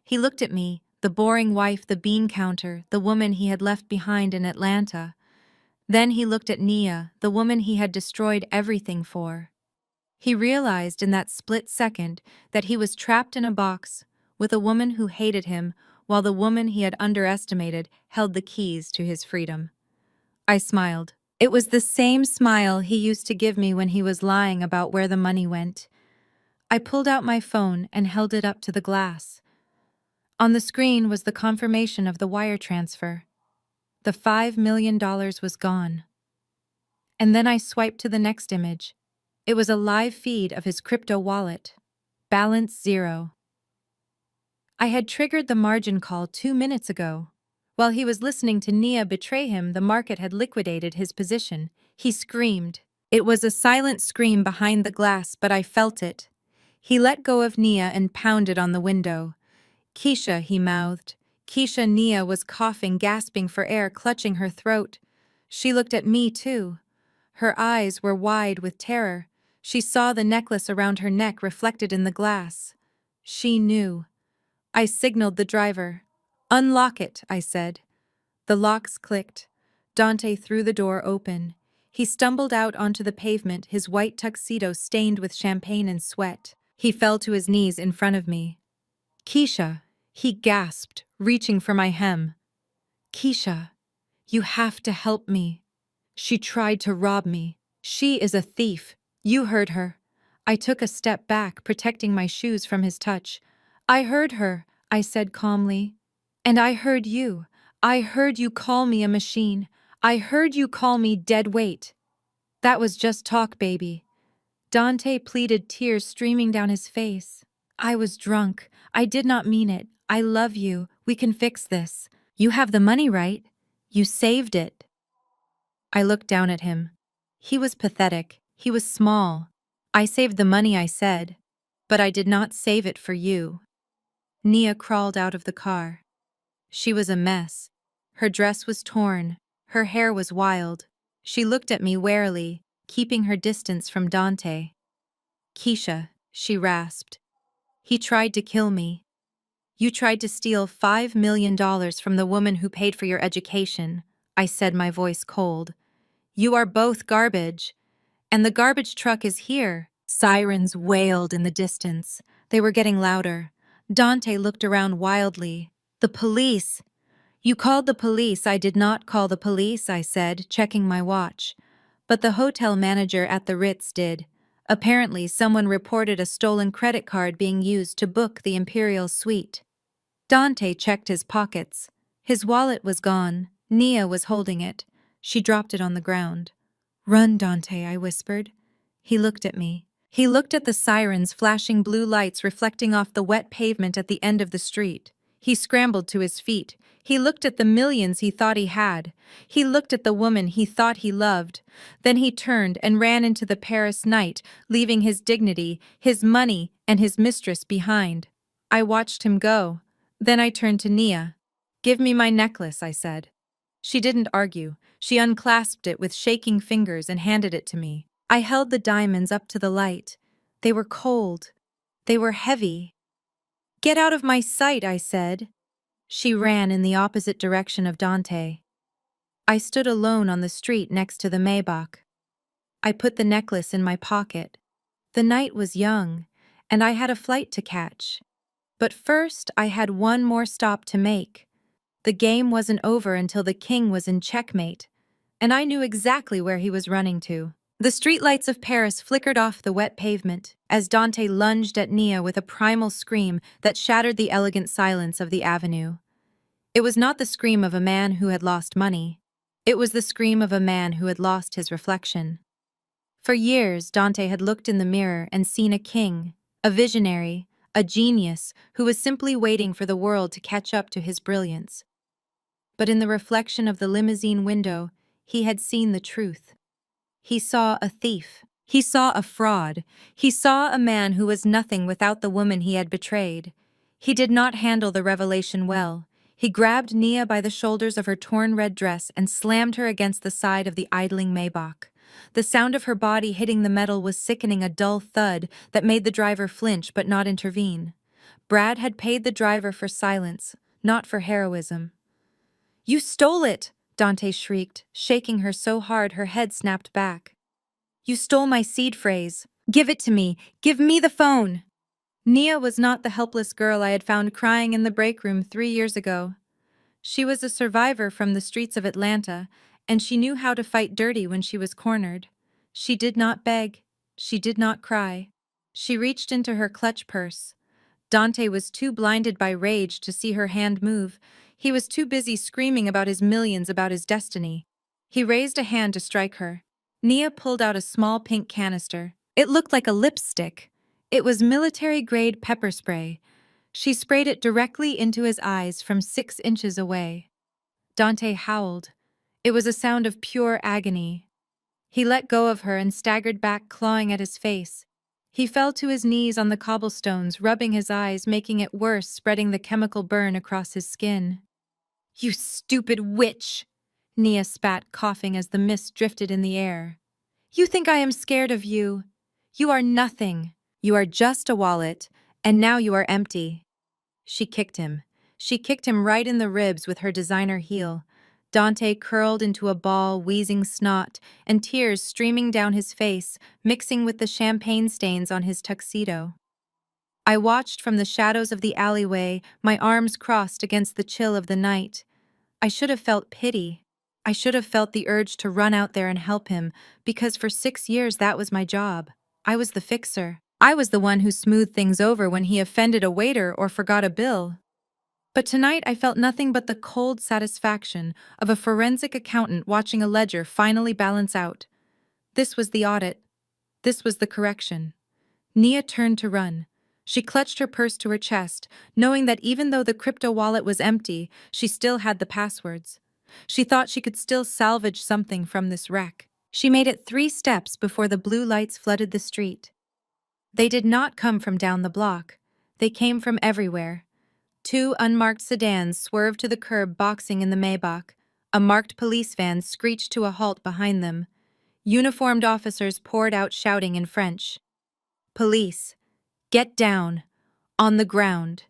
He looked at me, the boring wife, the bean counter, the woman he had left behind in Atlanta. Then he looked at Nia, the woman he had destroyed everything for. He realized in that split second that he was trapped in a box with a woman who hated him, while the woman he had underestimated held the keys to his freedom. I smiled. It was the same smile he used to give me when he was lying about where the money went. I pulled out my phone and held it up to the glass. On the screen was the confirmation of the wire transfer. The $5 million was gone. And then I swiped to the next image. It was a live feed of his crypto wallet. Balance 0. I had triggered the margin call 2 minutes ago. While he was listening to Nia betray him, the market had liquidated his position. He screamed. It was a silent scream behind the glass, but I felt it. He let go of Nia and pounded on the window. "Keisha," he mouthed. Keisha. Nia was coughing, gasping for air, clutching her throat. She looked at me, too. Her eyes were wide with terror. She saw the necklace around her neck reflected in the glass. She knew. I signaled the driver. "Unlock it," I said. The locks clicked. Dante threw the door open. He stumbled out onto the pavement, his white tuxedo stained with champagne and sweat. He fell to his knees in front of me. "Keisha," he gasped, reaching for my hem. "Keisha, you have to help me. She tried to rob me. She is a thief. You heard her." I took a step back, protecting my shoes from his touch. "I heard her," I said calmly. "And I heard you. I heard you call me a machine. I heard you call me dead weight." "That was just talk, baby." Dante pleaded, tears streaming down his face. "I was drunk. I did not mean it. I love you. We can fix this. You have the money, right? You saved it." I looked down at him. He was pathetic. He was small. "I saved the money," I said, "but I did not save it for you." Nia crawled out of the car. She was a mess. Her dress was torn. Her hair was wild. She looked at me warily, keeping her distance from Dante. "Keisha," she rasped. "He tried to kill me. You tried to steal $5 million from the woman who paid for your education," I said, my voice cold. "You are both garbage. And the garbage truck is here. Sirens wailed in the distance. They were getting louder. Dante looked around wildly. The police! You called the police. I did not call the police, I said, checking my watch. But the hotel manager at the Ritz did. Apparently, someone reported a stolen credit card being used to book the Imperial Suite. Dante checked his pockets. His wallet was gone. Nia was holding it. She dropped it on the ground. Run, Dante, I whispered. He looked at me. He looked at the sirens flashing blue lights reflecting off the wet pavement at the end of the street. He scrambled to his feet. He looked at the millions he thought he had. He looked at the woman he thought he loved. Then he turned and ran into the Paris night, leaving his dignity, his money, and his mistress behind. I watched him go. Then I turned to Nia. Give me my necklace, I said. She didn't argue. She unclasped it with shaking fingers and handed it to me. I held the diamonds up to the light. They were cold. They were heavy. Get out of my sight, I said. She ran in the opposite direction of Dante. I stood alone on the street next to the Maybach. I put the necklace in my pocket. The night was young, and I had a flight to catch. But first, I had one more stop to make. The game wasn't over until the king was in checkmate, and I knew exactly where he was running to. The streetlights of Paris flickered off the wet pavement as Dante lunged at Nia with a primal scream that shattered the elegant silence of the avenue. It was not the scream of a man who had lost money. It was the scream of a man who had lost his reflection. For years, Dante had looked in the mirror and seen a king, a visionary, a genius who was simply waiting for the world to catch up to his brilliance. But in the reflection of the limousine window, he had seen the truth. He saw a thief. He saw a fraud. He saw a man who was nothing without the woman he had betrayed. He did not handle the revelation well. He grabbed Nia by the shoulders of her torn red dress and slammed her against the side of the idling Maybach. The sound of her body hitting the metal was sickening, a dull thud that made the driver flinch but not intervene. Brad had paid the driver for silence, not for heroism. You stole it! Dante shrieked, shaking her so hard her head snapped back. You stole my seed phrase. Give it to me. Give me the phone. Nia was not the helpless girl I had found crying in the break room 3 years ago. She was a survivor from the streets of Atlanta, and she knew how to fight dirty when she was cornered. She did not beg. She did not cry. She reached into her clutch purse. Dante was too blinded by rage to see her hand move. He was too busy screaming about his millions, about his destiny. He raised a hand to strike her. Nia pulled out a small pink canister. It looked like a lipstick. It was military-grade pepper spray. She sprayed it directly into his eyes from 6 inches away. Dante howled. It was a sound of pure agony. He let go of her and staggered back, clawing at his face. He fell to his knees on the cobblestones, rubbing his eyes, making it worse, spreading the chemical burn across his skin. You stupid witch! Nia spat, coughing as the mist drifted in the air. You think I am scared of you? You are nothing. You are just a wallet, and now you are empty. She kicked him. She kicked him right in the ribs with her designer heel. Dante curled into a ball, wheezing snot, and tears streaming down his face, mixing with the champagne stains on his tuxedo. I watched from the shadows of the alleyway, my arms crossed against the chill of the night. I should have felt pity. I should have felt the urge to run out there and help him, because for 6 years that was my job. I was the fixer. I was the one who smoothed things over when he offended a waiter or forgot a bill. But tonight I felt nothing but the cold satisfaction of a forensic accountant watching a ledger finally balance out. This was the audit. This was the correction. Nia turned to run. She clutched her purse to her chest, knowing that even though the crypto wallet was empty, she still had the passwords. She thought she could still salvage something from this wreck. She made it 3 steps before the blue lights flooded the street. They did not come from down the block. They came from everywhere. 2 unmarked sedans swerved to the curb, boxing in the Maybach. A marked police van screeched to a halt behind them. Uniformed officers poured out shouting in French. Police, get down, on the ground.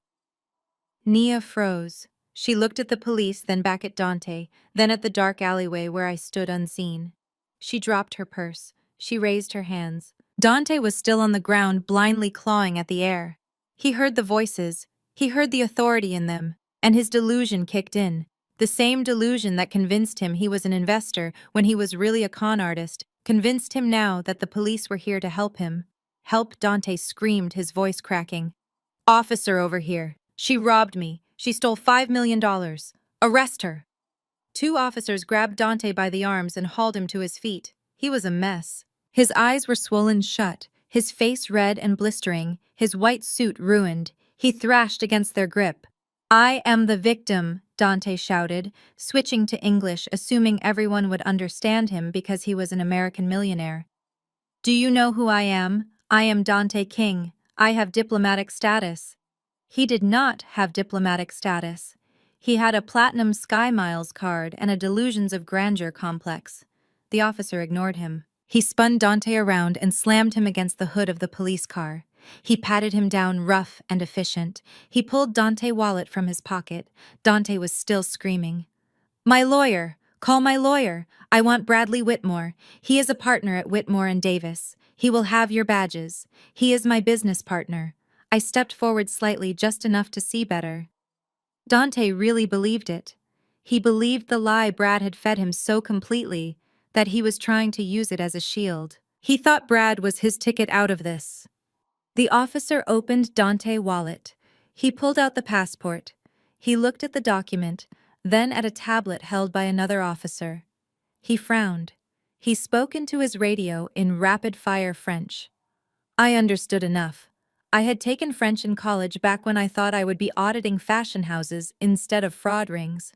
Nia froze. She looked at the police, then back at Dante, then at the dark alleyway where I stood unseen. She dropped her purse. She raised her hands. Dante was still on the ground, blindly clawing at the air. He heard the voices, he heard the authority in them, and his delusion kicked in. The same delusion that convinced him he was an investor when he was really a con artist, convinced him now that the police were here to help him. Help, Dante screamed, his voice cracking. Officer over here. She robbed me. She stole $5 million. Arrest her. Two officers grabbed Dante by the arms and hauled him to his feet. He was a mess. His eyes were swollen shut, his face red and blistering, his white suit ruined. He thrashed against their grip. I am the victim, Dante shouted, switching to English, assuming everyone would understand him because he was an American millionaire. Do you know who I am? I am Dante King. I have diplomatic status. He did not have diplomatic status. He had a platinum Sky Miles card and a delusions of grandeur complex. The officer ignored him. He spun Dante around and slammed him against the hood of the police car. He patted him down, rough and efficient. He pulled Dante's wallet from his pocket. Dante was still screaming. My lawyer! Call my lawyer! I want Bradley Whitmore. He is a partner at Whitmore and Davis. He will have your badges. He is my business partner. I stepped forward slightly, just enough to see better. Dante really believed it. He believed the lie Brad had fed him so completely that he was trying to use it as a shield. He thought Brad was his ticket out of this. The officer opened Dante's wallet. He pulled out the passport. He looked at the document, then at a tablet held by another officer. He frowned. He spoke into his radio in rapid-fire French. I understood enough. I had taken French in college back when I thought I would be auditing fashion houses instead of fraud rings.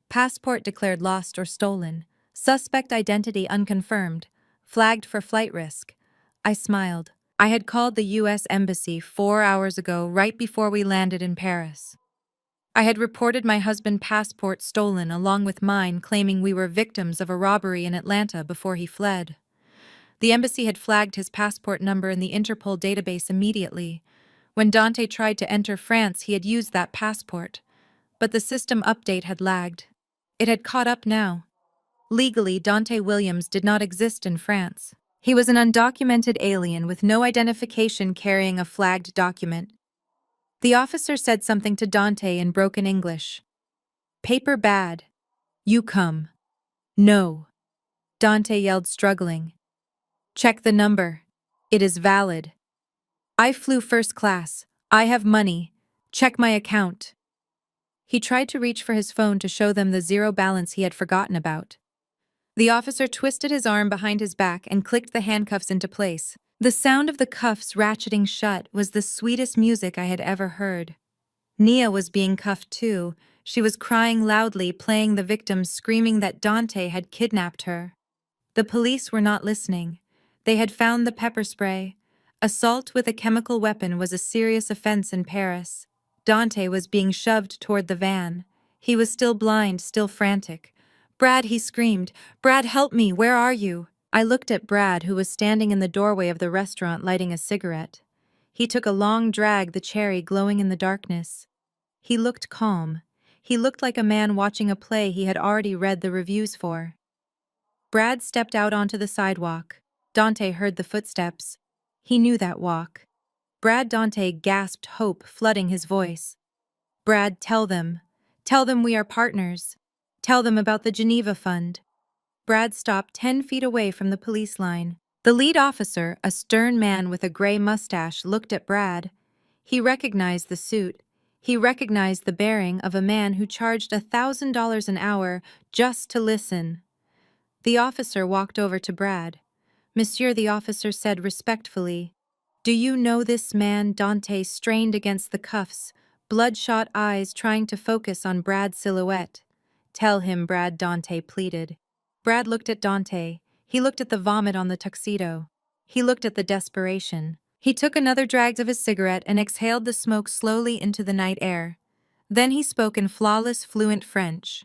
Passport declared lost or stolen. Suspect identity unconfirmed. Flagged for flight risk. I smiled. I had called the U.S. Embassy 4 hours ago, right before we landed in Paris. I had reported my husband's passport stolen along with mine, claiming we were victims of a robbery in Atlanta before he fled. The embassy had flagged his passport number in the Interpol database immediately. When Dante tried to enter France, he had used that passport. But the system update had lagged. It had caught up now. Legally, Dante Williams did not exist in France. He was an undocumented alien with no identification carrying a flagged document. The officer said something to Dante in broken English. Paper bad. You come. No. Dante yelled, struggling. Check the number. It is valid. I flew first class. I have money. Check my account. He tried to reach for his phone to show them the zero balance he had forgotten about. The officer twisted his arm behind his back and clicked the handcuffs into place. The sound of the cuffs ratcheting shut was the sweetest music I had ever heard. Nia was being cuffed too. She was crying loudly, playing the victim, screaming that Dante had kidnapped her. The police were not listening. They had found the pepper spray. Assault with a chemical weapon was a serious offense in Paris. Dante was being shoved toward the van. He was still blind, still frantic. Brad, he screamed. Brad, help me, where are you? I looked at Brad, who was standing in the doorway of the restaurant lighting a cigarette. He took a long drag, the cherry glowing in the darkness. He looked calm. He looked like a man watching a play he had already read the reviews for. Brad stepped out onto the sidewalk. Dante heard the footsteps. He knew that walk. Brad, Dante gasped, hope flooding his voice. Brad, tell them. Tell them we are partners. Tell them about the Geneva Fund. Brad stopped 10 feet away from the police line. The lead officer, a stern man with a gray mustache, looked at Brad. He recognized the suit. He recognized the bearing of a man who charged $1,000 an hour just to listen. The officer walked over to Brad. Monsieur, the officer said respectfully, do you know this man? Dante strained against the cuffs, bloodshot eyes trying to focus on Brad's silhouette. Tell him, Brad, Dante pleaded. Brad looked at Dante. He looked at the vomit on the tuxedo. He looked at the desperation. He took another drag of his cigarette and exhaled the smoke slowly into the night air. Then he spoke in flawless, fluent French.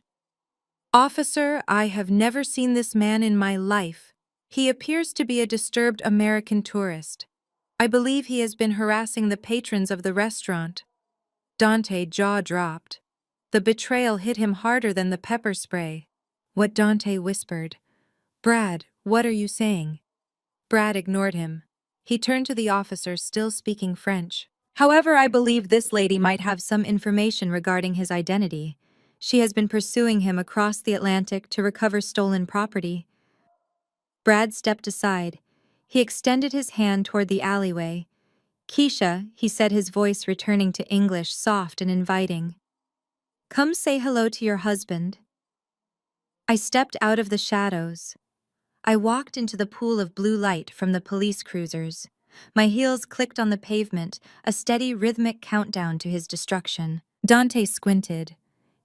Officer, I have never seen this man in my life. He appears to be a disturbed American tourist. I believe he has been harassing the patrons of the restaurant. Dante jaw dropped. The betrayal hit him harder than the pepper spray. What Dante whispered. Brad, what are you saying? Brad ignored him. He turned to the officer, still speaking French. However, I believe this lady might have some information regarding his identity. She has been pursuing him across the Atlantic to recover stolen property. Brad stepped aside. He extended his hand toward the alleyway. Keisha, he said, his voice returning to English, soft and inviting. Come say hello to your husband. I stepped out of the shadows. I walked into the pool of blue light from the police cruisers. My heels clicked on the pavement, a steady rhythmic countdown to his destruction. Dante squinted.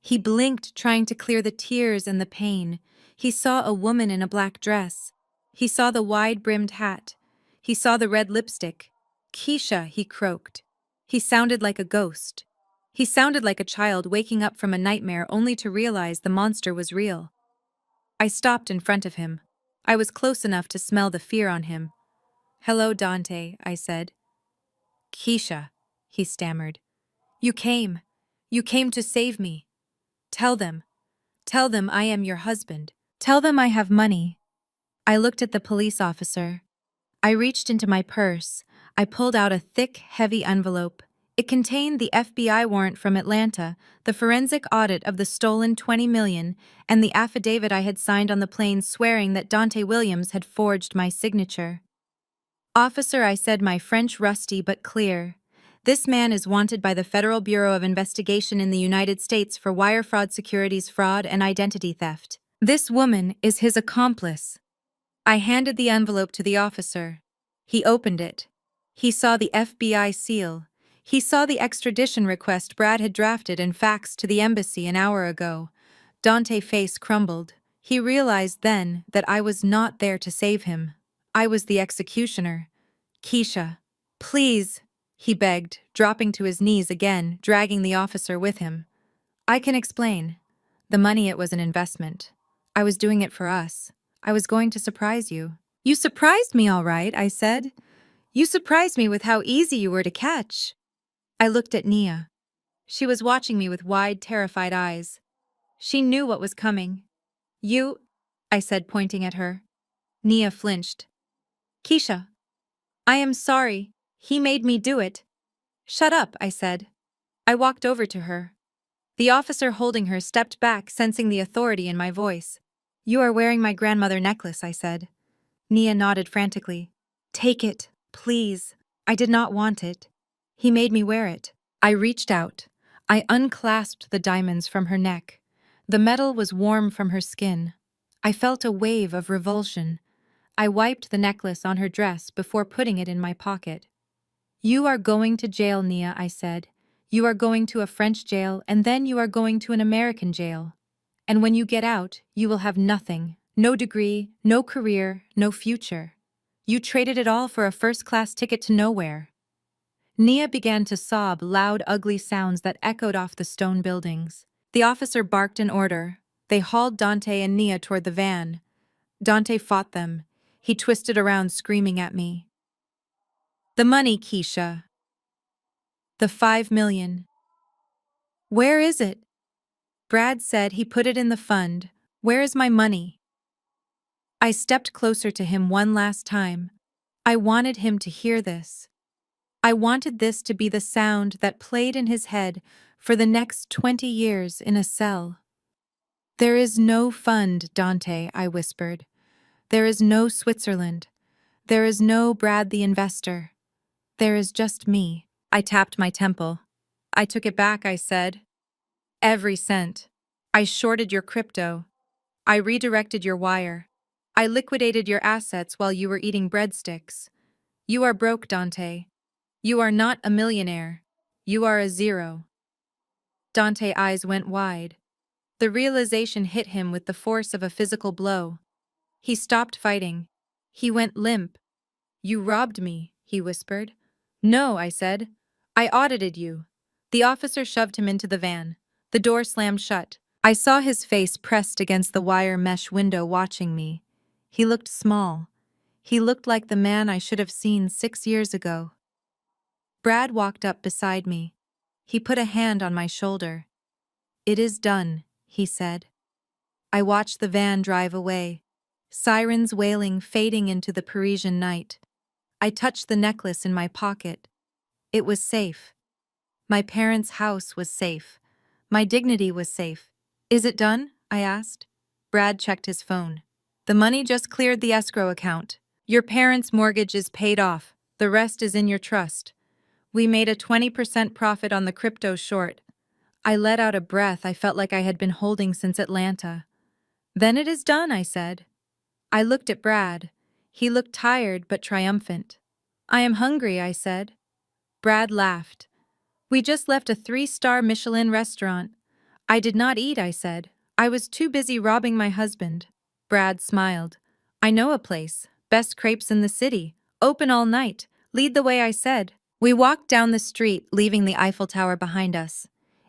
He blinked, trying to clear the tears and the pain. He saw a woman in a black dress. He saw the wide-brimmed hat. He saw the red lipstick. Keisha, he croaked. He sounded like a ghost. He sounded like a child waking up from a nightmare only to realize the monster was real. I stopped in front of him. I was close enough to smell the fear on him. Hello, Dante, I said. Keisha, he stammered. You came. You came to save me. Tell them. Tell them I am your husband. Tell them I have money. I looked at the police officer. I reached into my purse. I pulled out a thick, heavy envelope. It contained the FBI warrant from Atlanta, the forensic audit of the stolen $20 million, and the affidavit I had signed on the plane swearing that Dante Williams had forged my signature. Officer, I said, my French rusty but clear. This man is wanted by the Federal Bureau of Investigation in the United States for wire fraud, securities fraud, and identity theft. This woman is his accomplice. I handed the envelope to the officer. He opened it. He saw the FBI seal. He saw the extradition request Brad had drafted and faxed to the embassy an hour ago. Dante's face crumbled. He realized then that I was not there to save him. I was the executioner. Keisha, please, he begged, dropping to his knees again, dragging the officer with him. I can explain. The money, it was an investment. I was doing it for us. I was going to surprise you. You surprised me, all right, I said. You surprised me with how easy you were to catch. I looked at Nia. She was watching me with wide, terrified eyes. She knew what was coming. You, I said, pointing at her. Nia flinched. Keisha, I am sorry. He made me do it. Shut up, I said. I walked over to her. The officer holding her stepped back, sensing the authority in my voice. You are wearing my grandmother necklace, I said. Nia nodded frantically. Take it, please. I did not want it. He made me wear it. I reached out. I unclasped the diamonds from her neck. The metal was warm from her skin. I felt a wave of revulsion. I wiped the necklace on her dress before putting it in my pocket. You are going to jail, Nia, I said. You are going to a French jail, and then you are going to an American jail. And when you get out, you will have nothing. No degree, no career, no future. You traded it all for a first-class ticket to nowhere. Nia began to sob, loud, ugly sounds that echoed off the stone buildings. The officer barked an order. They hauled Dante and Nia toward the van. Dante fought them. He twisted around, screaming at me. The money, Keisha. The $5 million. Where is it? Brad said he put it in the fund. Where is my money? I stepped closer to him one last time. I wanted him to hear this. I wanted this to be the sound that played in his head for the next 20 years in a cell. There is no fund, Dante, I whispered. There is no Switzerland. There is no Brad the investor. There is just me. I tapped my temple. I took it back, I said. Every cent. I shorted your crypto. I redirected your wire. I liquidated your assets while you were eating breadsticks. You are broke, Dante. You are not a millionaire. You are a zero. Dante's eyes went wide. The realization hit him with the force of a physical blow. He stopped fighting. He went limp. You robbed me, he whispered. No, I said. I audited you. The officer shoved him into the van. The door slammed shut. I saw his face pressed against the wire mesh window watching me. He looked small. He looked like the man I should have seen 6 years ago. Brad walked up beside me. He put a hand on my shoulder. It is done, he said. I watched the van drive away. Sirens wailing, fading into the Parisian night. I touched the necklace in my pocket. It was safe. My parents' house was safe. My dignity was safe. Is it done? I asked. Brad checked his phone. The money just cleared the escrow account. Your parents' mortgage is paid off. The rest is in your trust. We made a 20% profit on the crypto short. I let out a breath I felt like I had been holding since Atlanta. Then it is done, I said. I looked at Brad. He looked tired but triumphant. I am hungry, I said. Brad laughed. We just left a 3-star Michelin restaurant. I did not eat, I said. I was too busy robbing my husband. Brad smiled. I know a place. Best crepes in the city. Open all night. Lead the way, I said. We walked down the street, leaving the Eiffel Tower behind us.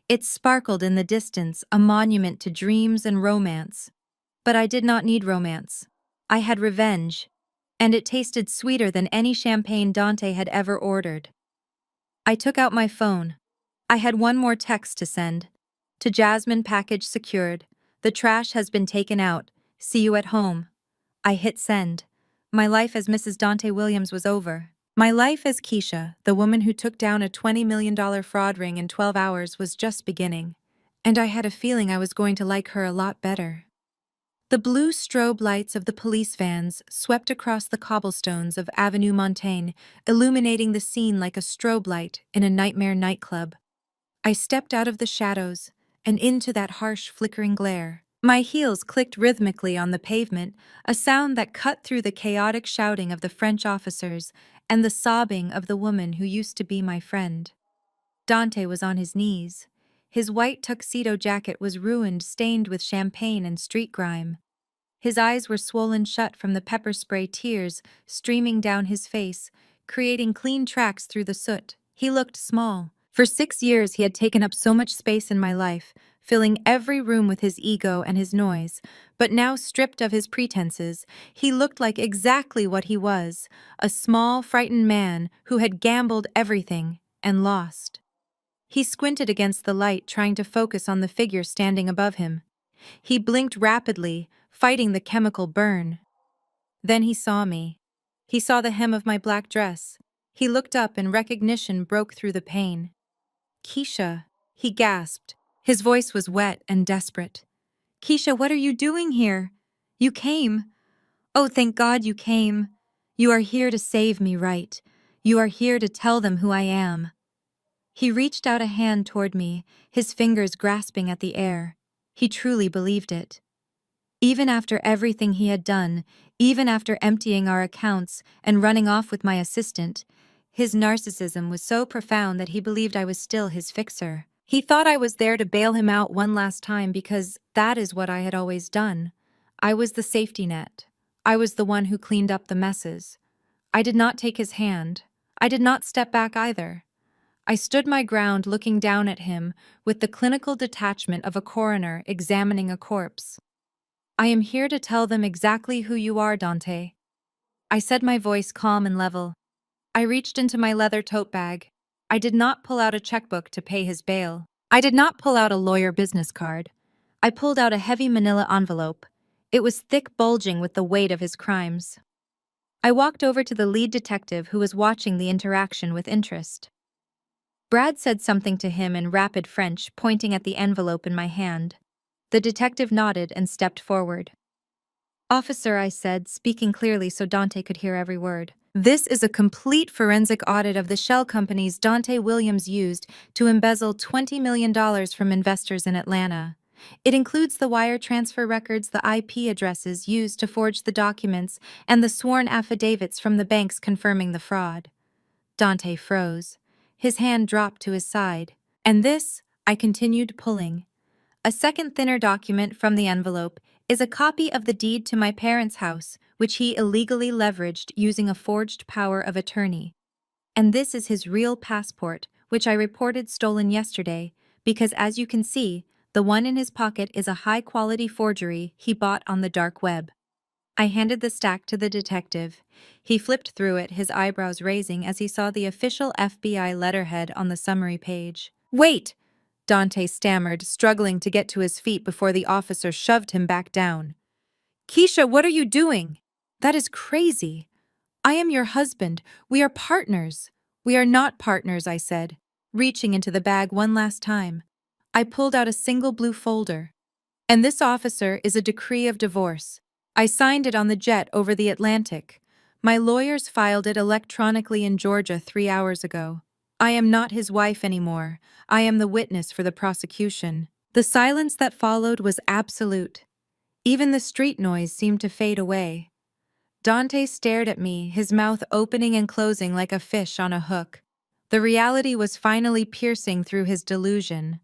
It sparkled in the distance, a monument to dreams and romance. But I did not need romance. I had revenge, and it tasted sweeter than any champagne Dante had ever ordered. I took out my phone. I had one more text to send. To Jasmine, package secured. The trash has been taken out. See you at home. I hit send. My life as Mrs. Dante Williams was over. My life as Keisha, the woman who took down a $20 million fraud ring in 12 hours, was just beginning. And I had a feeling I was going to like her a lot better. The blue strobe lights of the police vans swept across the cobblestones of Avenue Montaigne, illuminating the scene like a strobe light in a nightmare nightclub. I stepped out of the shadows and into that harsh, flickering glare. My heels clicked rhythmically on the pavement, a sound that cut through the chaotic shouting of the French officers and the sobbing of the woman who used to be my friend. Dante was on his knees. His white tuxedo jacket was ruined, stained with champagne and street grime. His eyes were swollen shut from the pepper spray, tears streaming down his face, creating clean tracks through the soot. He looked small. For 6 years he had taken up so much space in my life, filling every room with his ego and his noise, but now stripped of his pretenses, he looked like exactly what he was, a small, frightened man who had gambled everything and lost. He squinted against the light, trying to focus on the figure standing above him. He blinked rapidly, fighting the chemical burn. Then he saw me. He saw the hem of my black dress. He looked up and recognition broke through the pain. Keisha, he gasped. His voice was wet and desperate. Keisha, what are you doing here? You came. Oh, thank God you came. You are here to save me, right? You are here to tell them who I am. He reached out a hand toward me, his fingers grasping at the air. He truly believed it. Even after everything he had done, even after emptying our accounts and running off with my assistant, his narcissism was so profound that he believed I was still his fixer. He thought I was there to bail him out one last time because that is what I had always done. I was the safety net. I was the one who cleaned up the messes. I did not take his hand. I did not step back either. I stood my ground looking down at him with the clinical detachment of a coroner examining a corpse. I am here to tell them exactly who you are, Dante. I said, my voice calm and level. I reached into my leather tote bag. I did not pull out a checkbook to pay his bail. I did not pull out a lawyer business card. I pulled out a heavy manila envelope. It was thick, bulging with the weight of his crimes. I walked over to the lead detective who was watching the interaction with interest. Brad said something to him in rapid French, pointing at the envelope in my hand. The detective nodded and stepped forward. Officer, I said, speaking clearly so Dante could hear every word. This is a complete forensic audit of the shell companies Dante Williams used to embezzle $20 million from investors in Atlanta. It includes the wire transfer records, the IP addresses used to forge the documents, and the sworn affidavits from the banks confirming the fraud. Dante froze. His hand dropped to his side. And this, I continued pulling. A second thinner document from the envelope is a copy of the deed to my parents' house, which he illegally leveraged using a forged power of attorney. And this is his real passport, which I reported stolen yesterday, because as you can see, the one in his pocket is a high-quality forgery he bought on the dark web. I handed the stack to the detective. He flipped through it, his eyebrows raising as he saw the official FBI letterhead on the summary page. Wait! Dante stammered, struggling to get to his feet before the officer shoved him back down. Keisha, what are you doing? That is crazy. I am your husband. We are partners. We are not partners, I said, reaching into the bag one last time. I pulled out a single blue folder. And this, officer, is a decree of divorce. I signed it on the jet over the Atlantic. My lawyers filed it electronically in Georgia 3 hours ago. I am not his wife anymore. I am the witness for the prosecution. The silence that followed was absolute. Even the street noise seemed to fade away. Dante stared at me, his mouth opening and closing like a fish on a hook. The reality was finally piercing through his delusion.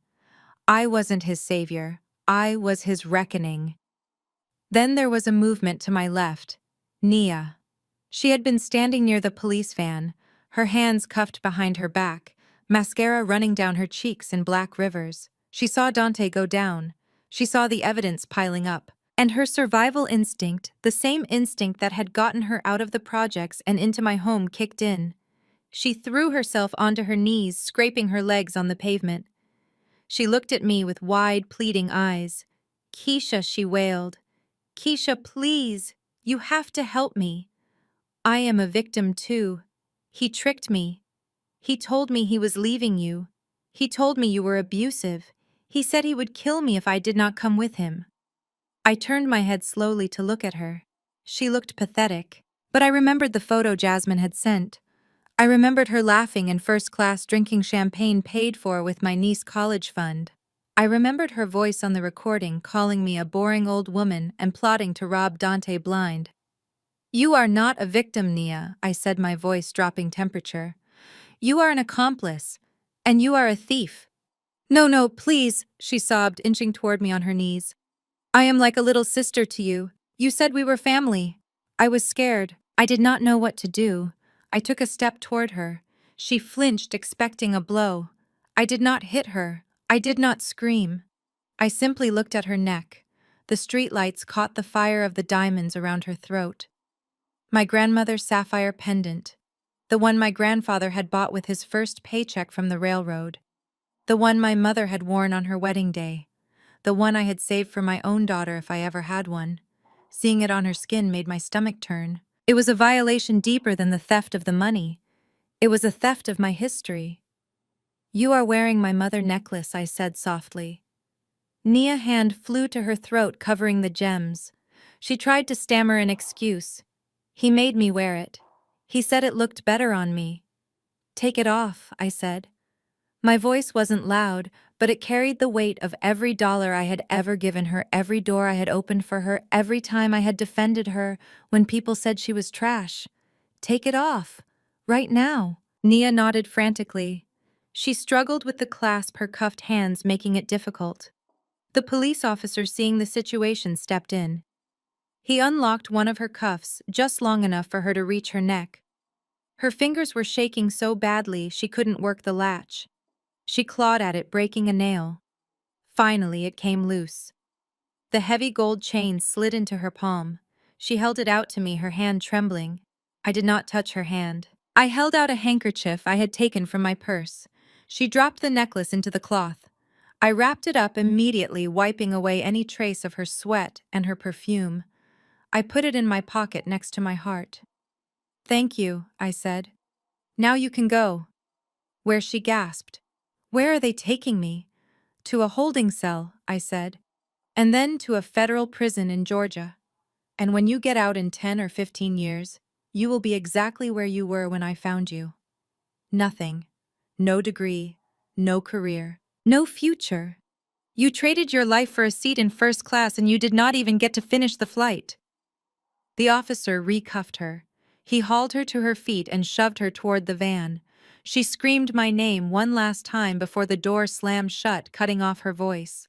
I wasn't his savior. I was his reckoning. Then there was a movement to my left. Nia. She had been standing near the police van, her hands cuffed behind her back, mascara running down her cheeks in black rivers. She saw Dante go down. She saw the evidence piling up. And her survival instinct, the same instinct that had gotten her out of the projects and into my home, kicked in. She threw herself onto her knees, scraping her legs on the pavement. She looked at me with wide, pleading eyes. "Keisha," she wailed. "Keisha, please. You have to help me. I am a victim too. He tricked me. He told me he was leaving you. He told me you were abusive. He said he would kill me if I did not come with him." I turned my head slowly to look at her. She looked pathetic, but I remembered the photo Jasmine had sent. I remembered her laughing in first class, drinking champagne paid for with my niece's college fund. I remembered her voice on the recording calling me a boring old woman and plotting to rob Dante blind. "You are not a victim, Nia," I said, my voice dropping temperature. "You are an accomplice, and you are a thief." "No, no, please," she sobbed, inching toward me on her knees. "I am like a little sister to you. You said we were family." I was scared. I did not know what to do. I took a step toward her. She flinched, expecting a blow. I did not hit her. I did not scream. I simply looked at her neck. The streetlights caught the fire of the diamonds around her throat. My grandmother's sapphire pendant. The one my grandfather had bought with his first paycheck from the railroad. The one my mother had worn on her wedding day. The one I had saved for my own daughter if I ever had one. Seeing it on her skin made my stomach turn. It was a violation deeper than the theft of the money. It was a theft of my history. "You are wearing my mother necklace," I said softly. Nia's hand flew to her throat, covering the gems. She tried to stammer an excuse. "He made me wear it. He said it looked better on me." "Take it off," I said. My voice wasn't loud, but it carried the weight of every dollar I had ever given her, every door I had opened for her, every time I had defended her when people said she was trash. "Take it off. Right now." Nia nodded frantically. She struggled with the clasp, her cuffed hands making it difficult. The police officer, seeing the situation, stepped in. He unlocked one of her cuffs, just long enough for her to reach her neck. Her fingers were shaking so badly she couldn't work the latch. She clawed at it, breaking a nail. Finally, it came loose. The heavy gold chain slid into her palm. She held it out to me, her hand trembling. I did not touch her hand. I held out a handkerchief I had taken from my purse. She dropped the necklace into the cloth. I wrapped it up immediately, wiping away any trace of her sweat and her perfume. I put it in my pocket next to my heart. "Thank you," I said. "Now you can go." Where she gasped. "Where are they taking me?" "To a holding cell," I said. "And then to a federal prison in Georgia. And when you get out in 10 or 15 years, you will be exactly where you were when I found you. Nothing. No degree. No career. No future. You traded your life for a seat in first class and you did not even get to finish the flight." The officer recuffed her. He hauled her to her feet and shoved her toward the van. She screamed my name one last time before the door slammed shut, cutting off her voice.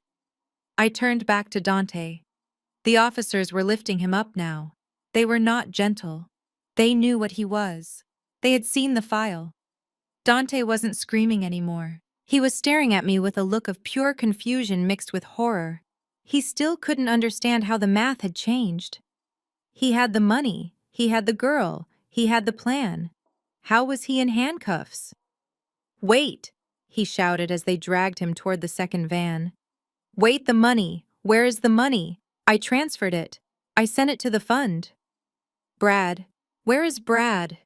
I turned back to Dante. The officers were lifting him up now. They were not gentle. They knew what he was. They had seen the file. Dante wasn't screaming anymore. He was staring at me with a look of pure confusion mixed with horror. He still couldn't understand how the math had changed. He had the money. He had the girl. He had the plan. How was he in handcuffs? "Wait!" he shouted as they dragged him toward the second van. "Wait, the money! Where is the money? I transferred it. I sent it to the fund." "Brad, Where is Brad?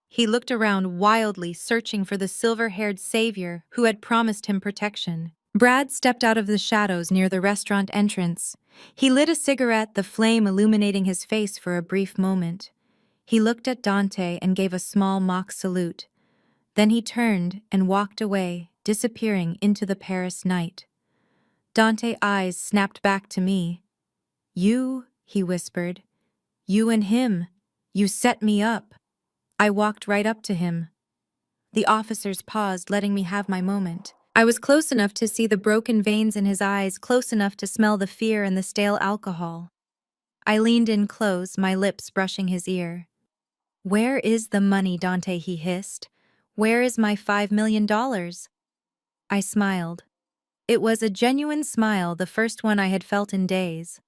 He looked around wildly, searching for the silver-haired savior who had promised him protection. Brad stepped out of the shadows near the restaurant entrance. He lit a cigarette, the flame illuminating his face for a brief moment. He looked at Dante and gave a small mock salute. Then he turned and walked away, disappearing into the Paris night. Dante's eyes snapped back to me. "You," he whispered. "You and him. You set me up." I walked right up to him. The officers paused, letting me have my moment. I was close enough to see the broken veins in his eyes, close enough to smell the fear and the stale alcohol. I leaned in close, my lips brushing his ear. "Where is the money, Dante?" he hissed. "Where is my $5 million? I smiled. It was a genuine smile, the first one I had felt in days.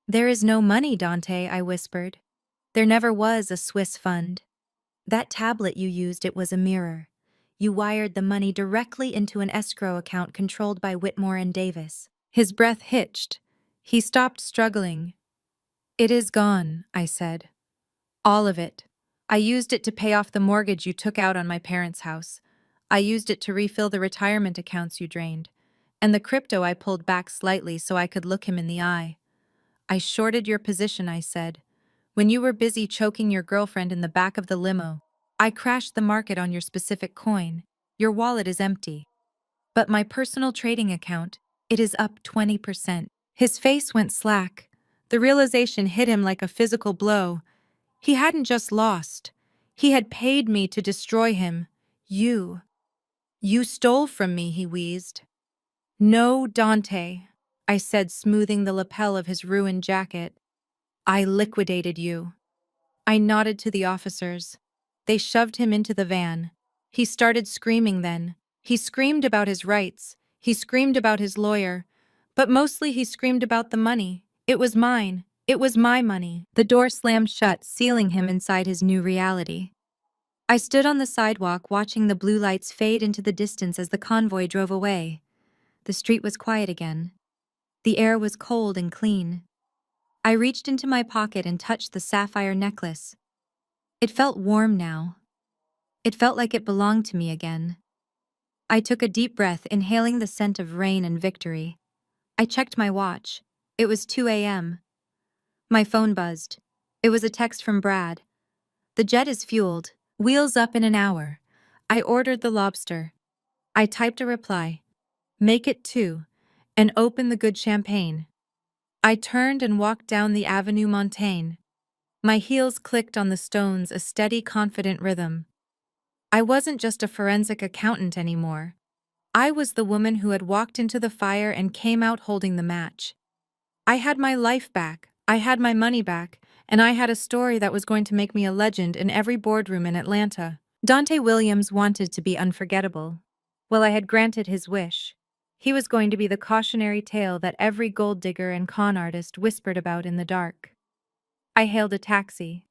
"There is no money, Dante," I whispered. "There never was a Swiss fund. That tablet you used, it was a mirror. You wired the money directly into an escrow account controlled by Whitmore and Davis." His breath hitched. He stopped struggling. "It is gone," I said. "All of it. I used it to pay off the mortgage you took out on my parents' house. I used it to refill the retirement accounts you drained. And the crypto I pulled back slightly so I could look him in the eye. I shorted your position," I said. "When you were busy choking your girlfriend in the back of the limo, I crashed the market on your specific coin. Your wallet is empty. But my personal trading account, it is up 20%. His face went slack. The realization hit him like a physical blow. He hadn't just lost. He had paid me to destroy him. You stole from me," he wheezed. "No, Dante," I said, smoothing the lapel of his ruined jacket. "I liquidated you." I nodded to the officers. They shoved him into the van. He started screaming then. He screamed about his rights. He screamed about his lawyer. But mostly he screamed about the money. It was mine. It was my money. The door slammed shut, sealing him inside his new reality. I stood on the sidewalk watching the blue lights fade into the distance as the convoy drove away. The street was quiet again. The air was cold and clean. I reached into my pocket and touched the sapphire necklace. It felt warm now. It felt like it belonged to me again. I took a deep breath, inhaling the scent of rain and victory. I checked my watch. It was 2 a.m. My phone buzzed. It was a text from Brad. "The jet is fueled. Wheels up in an hour. I ordered the lobster." I typed a reply. "Make it 2. And open the good champagne." I turned and walked down the Avenue Montaigne. My heels clicked on the stones, a steady, confident rhythm. I wasn't just a forensic accountant anymore. I was the woman who had walked into the fire and came out holding the match. I had my life back, I had my money back, and I had a story that was going to make me a legend in every boardroom in Atlanta. Dante Williams wanted to be unforgettable. Well, I had granted his wish. He was going to be the cautionary tale that every gold digger and con artist whispered about in the dark. I hailed a taxi.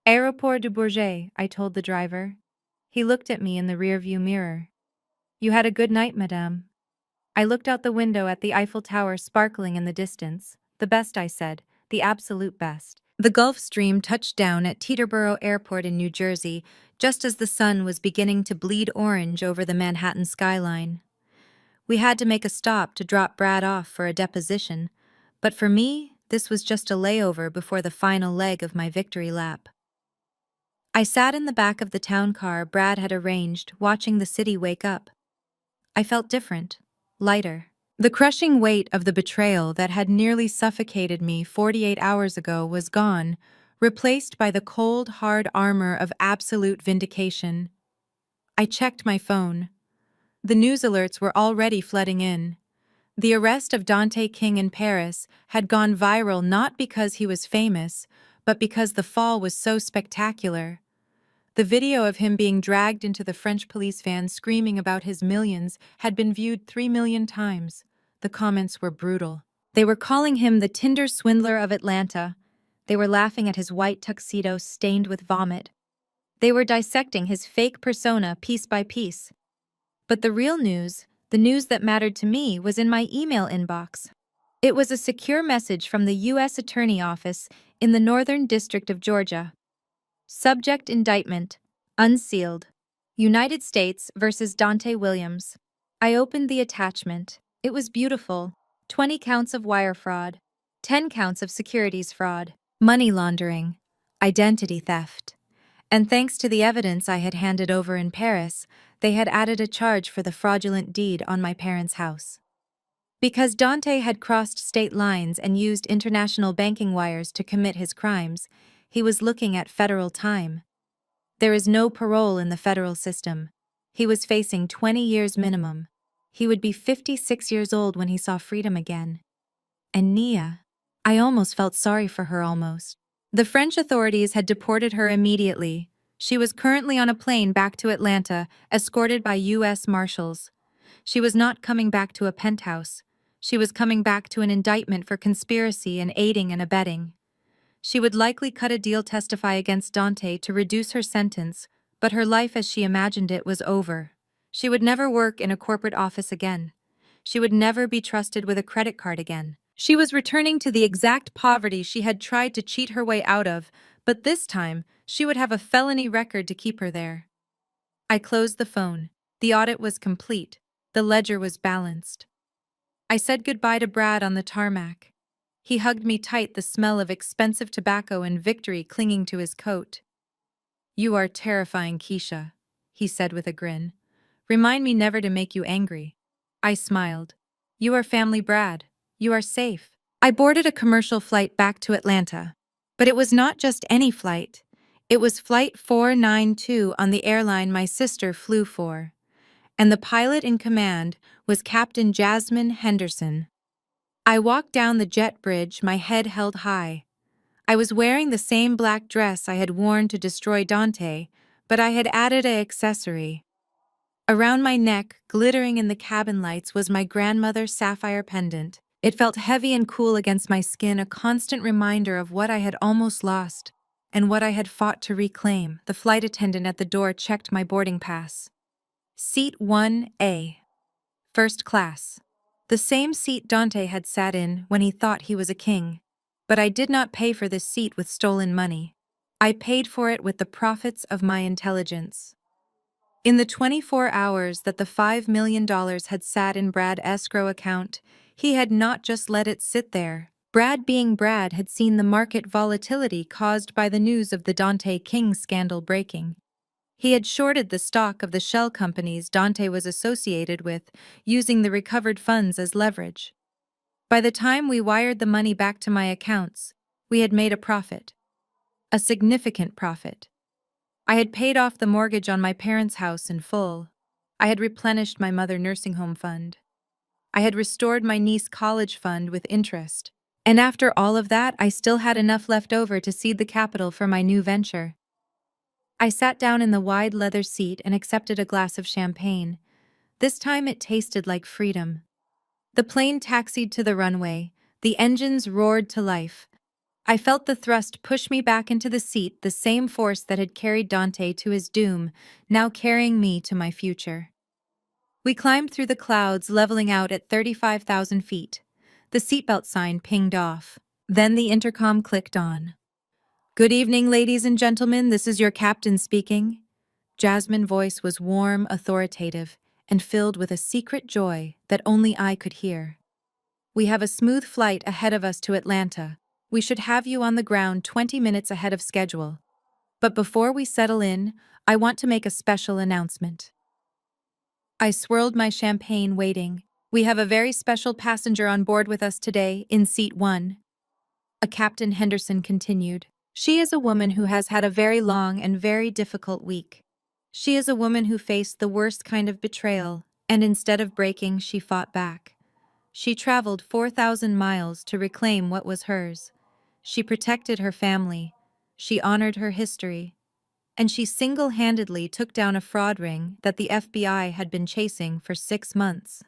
"Aéroport du Bourget," I told the driver. He looked at me in the rearview mirror. "You had a good night, madame." I looked out the window at the Eiffel Tower sparkling in the distance. "The best," I said, "the absolute best." The Gulfstream touched down at Teterboro Airport in New Jersey just as the sun was beginning to bleed orange over the Manhattan skyline. We had to make a stop to drop Brad off for a deposition, but for me, this was just a layover before the final leg of my victory lap. I sat in the back of the town car Brad had arranged, watching the city wake up. I felt different, lighter. The crushing weight of the betrayal that had nearly suffocated me 48 hours ago was gone, replaced by the cold, hard armor of absolute vindication. I checked my phone. The news alerts were already flooding in. The arrest of Dante King in Paris had gone viral not because he was famous, but because the fall was so spectacular. The video of him being dragged into the French police van screaming about his millions had been viewed 3 million times. The comments were brutal. They were calling him the Tinder swindler of Atlanta. They were laughing at his white tuxedo stained with vomit. They were dissecting his fake persona piece by piece. But the real news, the news that mattered to me, was in my email inbox. It was a secure message from the U.S. Attorney Office in the Northern District of Georgia. Subject indictment. Unsealed. United States versus Dante Williams. I opened the attachment. It was beautiful. 20 counts of wire fraud. 10 counts of securities fraud. Money laundering. Identity theft. And thanks to the evidence I had handed over in Paris, they had added a charge for the fraudulent deed on my parents' house. Because Dante had crossed state lines and used international banking wires to commit his crimes, he was looking at federal time. There is no parole in the federal system. He was facing 20 years minimum. He would be 56 years old when he saw freedom again. And Nia, I almost felt sorry for her almost. The French authorities had deported her immediately. She was currently on a plane back to Atlanta, escorted by U.S. Marshals. She was not coming back to a penthouse. She was coming back to an indictment for conspiracy and aiding and abetting. She would likely cut a deal testify against Dante to reduce her sentence, but her life as she imagined it was over. She would never work in a corporate office again. She would never be trusted with a credit card again. She was returning to the exact poverty she had tried to cheat her way out of, but this time, she would have a felony record to keep her there. I closed the phone. The audit was complete. The ledger was balanced. I said goodbye to Brad on the tarmac. He hugged me tight, the smell of expensive tobacco and victory clinging to his coat. "You are terrifying, Keisha," he said with a grin. "Remind me never to make you angry." I smiled. "You are family, Brad. You are safe." I boarded a commercial flight back to Atlanta. But it was not just any flight. It was Flight 492 on the airline my sister flew for. And the pilot in command was Captain Jasmine Henderson. I walked down the jet bridge, my head held high. I was wearing the same black dress I had worn to destroy Dante, but I had added an accessory. Around my neck, glittering in the cabin lights, was my grandmother's sapphire pendant. It felt heavy and cool against my skin, a constant reminder of what I had almost lost and what I had fought to reclaim. The flight attendant at the door checked my boarding pass. Seat 1A. First class. The same seat Dante had sat in when he thought he was a king. But I did not pay for this seat with stolen money. I paid for it with the profits of my intelligence. In the 24 hours that the $5 million had sat in Brad's escrow account, he had not just let it sit there. Brad, being Brad, had seen the market volatility caused by the news of the Dante King scandal breaking. He had shorted the stock of the shell companies Dante was associated with, using the recovered funds as leverage. By the time we wired the money back to my accounts, we had made a profit. A significant profit. I had paid off the mortgage on my parents' house in full. I had replenished my mother's nursing home fund. I had restored my niece's college fund with interest. And after all of that, I still had enough left over to seed the capital for my new venture. I sat down in the wide leather seat and accepted a glass of champagne. This time it tasted like freedom. The plane taxied to the runway. The engines roared to life. I felt the thrust push me back into the seat, the same force that had carried Dante to his doom, now carrying me to my future. We climbed through the clouds, leveling out at 35,000 feet. The seatbelt sign pinged off. Then the intercom clicked on. "Good evening, ladies and gentlemen, this is your captain speaking." Jasmine's voice was warm, authoritative, and filled with a secret joy that only I could hear. "We have a smooth flight ahead of us to Atlanta. We should have you on the ground 20 minutes ahead of schedule. But before we settle in, I want to make a special announcement." I swirled my champagne, waiting. "We have a very special passenger on board with us today, in seat 1. A Captain Henderson continued. "She is a woman who has had a very long and very difficult week. She is a woman who faced the worst kind of betrayal, and instead of breaking, she fought back. She traveled 4,000 miles to reclaim what was hers. She protected her family. She honored her history. And she single-handedly took down a fraud ring that the FBI had been chasing for 6 months."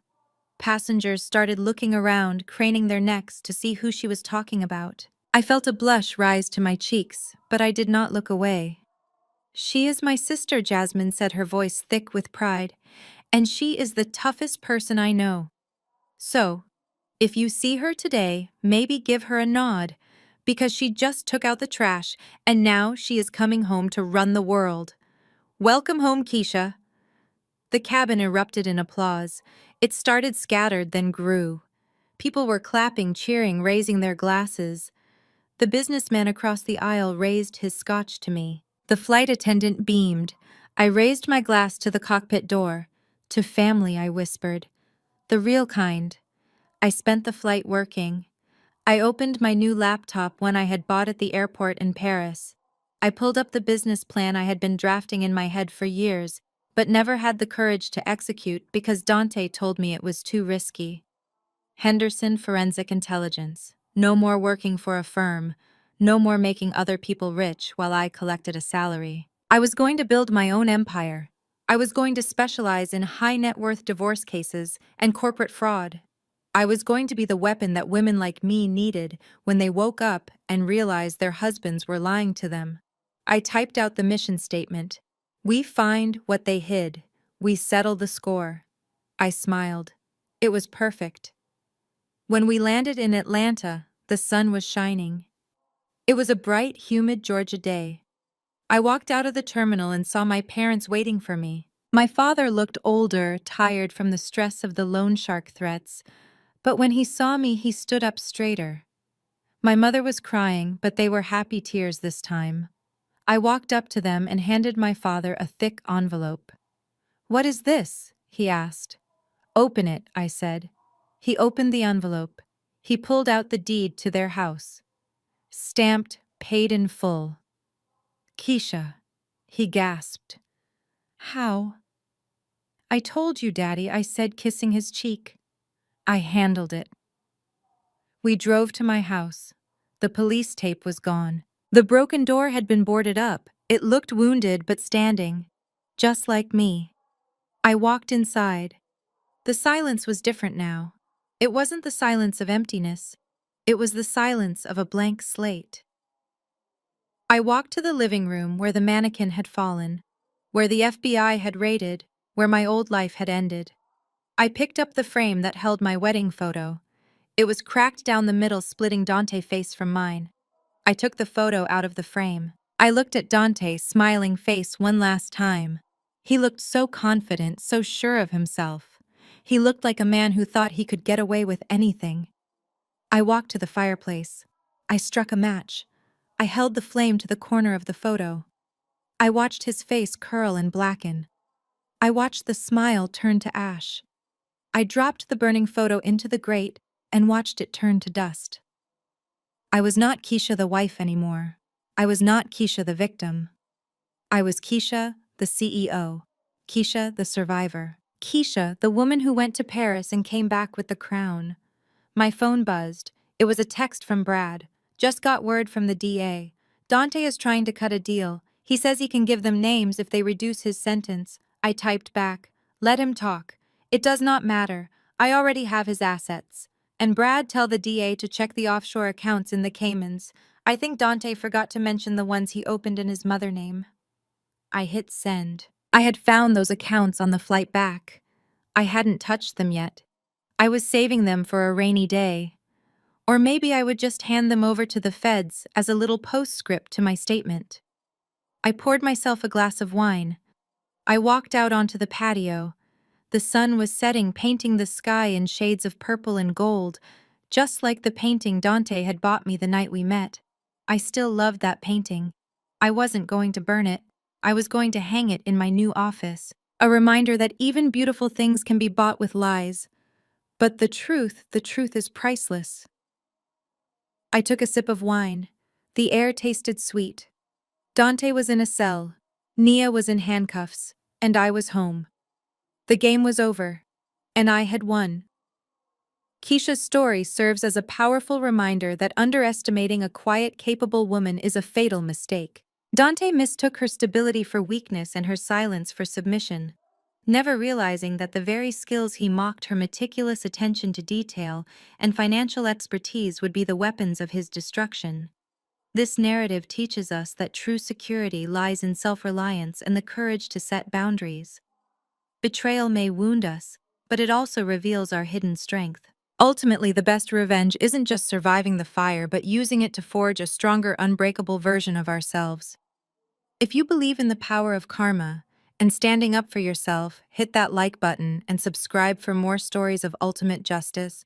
Passengers started looking around, craning their necks to see who she was talking about. I felt a blush rise to my cheeks, but I did not look away. "She is my sister," Jasmine said, her voice thick with pride, "and she is the toughest person I know. So, if you see her today, maybe give her a nod, because she just took out the trash and now she is coming home to run the world. Welcome home, Keisha. The cabin erupted in applause. It started scattered, then grew. People were clapping, cheering, raising their glasses. The businessman across the aisle raised his scotch to me. The flight attendant beamed. I raised my glass to the cockpit door. To family, I whispered. The real kind. I spent the flight working. I opened my new laptop when I had bought at the airport in Paris. I pulled up the business plan I had been drafting in my head for years, but never had the courage to execute because Dante told me it was too risky. Henderson Forensic Intelligence. No more working for a firm. No more making other people rich while I collected a salary. I was going to build my own empire. I was going to specialize in high net worth divorce cases and corporate fraud. I was going to be the weapon that women like me needed when they woke up and realized their husbands were lying to them. I typed out the mission statement. We find what they hid. We settle the score. I smiled. It was perfect. When we landed in Atlanta, the sun was shining. It was a bright, humid Georgia day. I walked out of the terminal and saw my parents waiting for me. My father looked older, tired from the stress of the loan shark threats, but when he saw me, he stood up straighter. My mother was crying, but they were happy tears this time. I walked up to them and handed my father a thick envelope. "What is this?" he asked. "Open it," I said. He opened the envelope. He pulled out the deed to their house. Stamped, paid in full. "Keisha," he gasped. "How?" "I told you, Daddy," I said, kissing his cheek. "I handled it." We drove to my house. The police tape was gone. The broken door had been boarded up. It looked wounded but standing, just like me. I walked inside. The silence was different now. It wasn't the silence of emptiness. It was the silence of a blank slate. I walked to the living room where the mannequin had fallen, where the FBI had raided, where my old life had ended. I picked up the frame that held my wedding photo. It was cracked down the middle, splitting Dante's face from mine. I took the photo out of the frame. I looked at Dante's smiling face one last time. He looked so confident, so sure of himself. He looked like a man who thought he could get away with anything. I walked to the fireplace. I struck a match. I held the flame to the corner of the photo. I watched his face curl and blacken. I watched the smile turn to ash. I dropped the burning photo into the grate and watched it turn to dust. I was not Keisha the wife anymore. I was not Keisha the victim. I was Keisha the CEO. Keisha the survivor. Keisha, the woman who went to Paris and came back with the crown. My phone buzzed. It was a text from Brad. "Just got word from the DA. Dante is trying to cut a deal. He says he can give them names if they reduce his sentence." I typed back, "Let him talk. It does not matter. I already have his assets. And Brad, tell the DA to check the offshore accounts in the Caymans. I think Dante forgot to mention the ones he opened in his mother name." I hit send. I had found those accounts on the flight back. I hadn't touched them yet. I was saving them for a rainy day. Or maybe I would just hand them over to the feds as a little postscript to my statement. I poured myself a glass of wine. I walked out onto the patio. The sun was setting, painting the sky in shades of purple and gold, just like the painting Dante had bought me the night we met. I still loved that painting. I wasn't going to burn it. I was going to hang it in my new office, a reminder that even beautiful things can be bought with lies. But the truth is priceless. I took a sip of wine. The air tasted sweet. Dante was in a cell. Nia was in handcuffs. And I was home. The game was over. And I had won. Keisha's story serves as a powerful reminder that underestimating a quiet, capable woman is a fatal mistake. Dante mistook her stability for weakness and her silence for submission, never realizing that the very skills he mocked, her meticulous attention to detail and financial expertise, would be the weapons of his destruction. This narrative teaches us that true security lies in self-reliance and the courage to set boundaries. Betrayal may wound us, but it also reveals our hidden strength. Ultimately, the best revenge isn't just surviving the fire, but using it to forge a stronger, unbreakable version of ourselves. If you believe in the power of karma and standing up for yourself, hit that like button and subscribe for more stories of ultimate justice,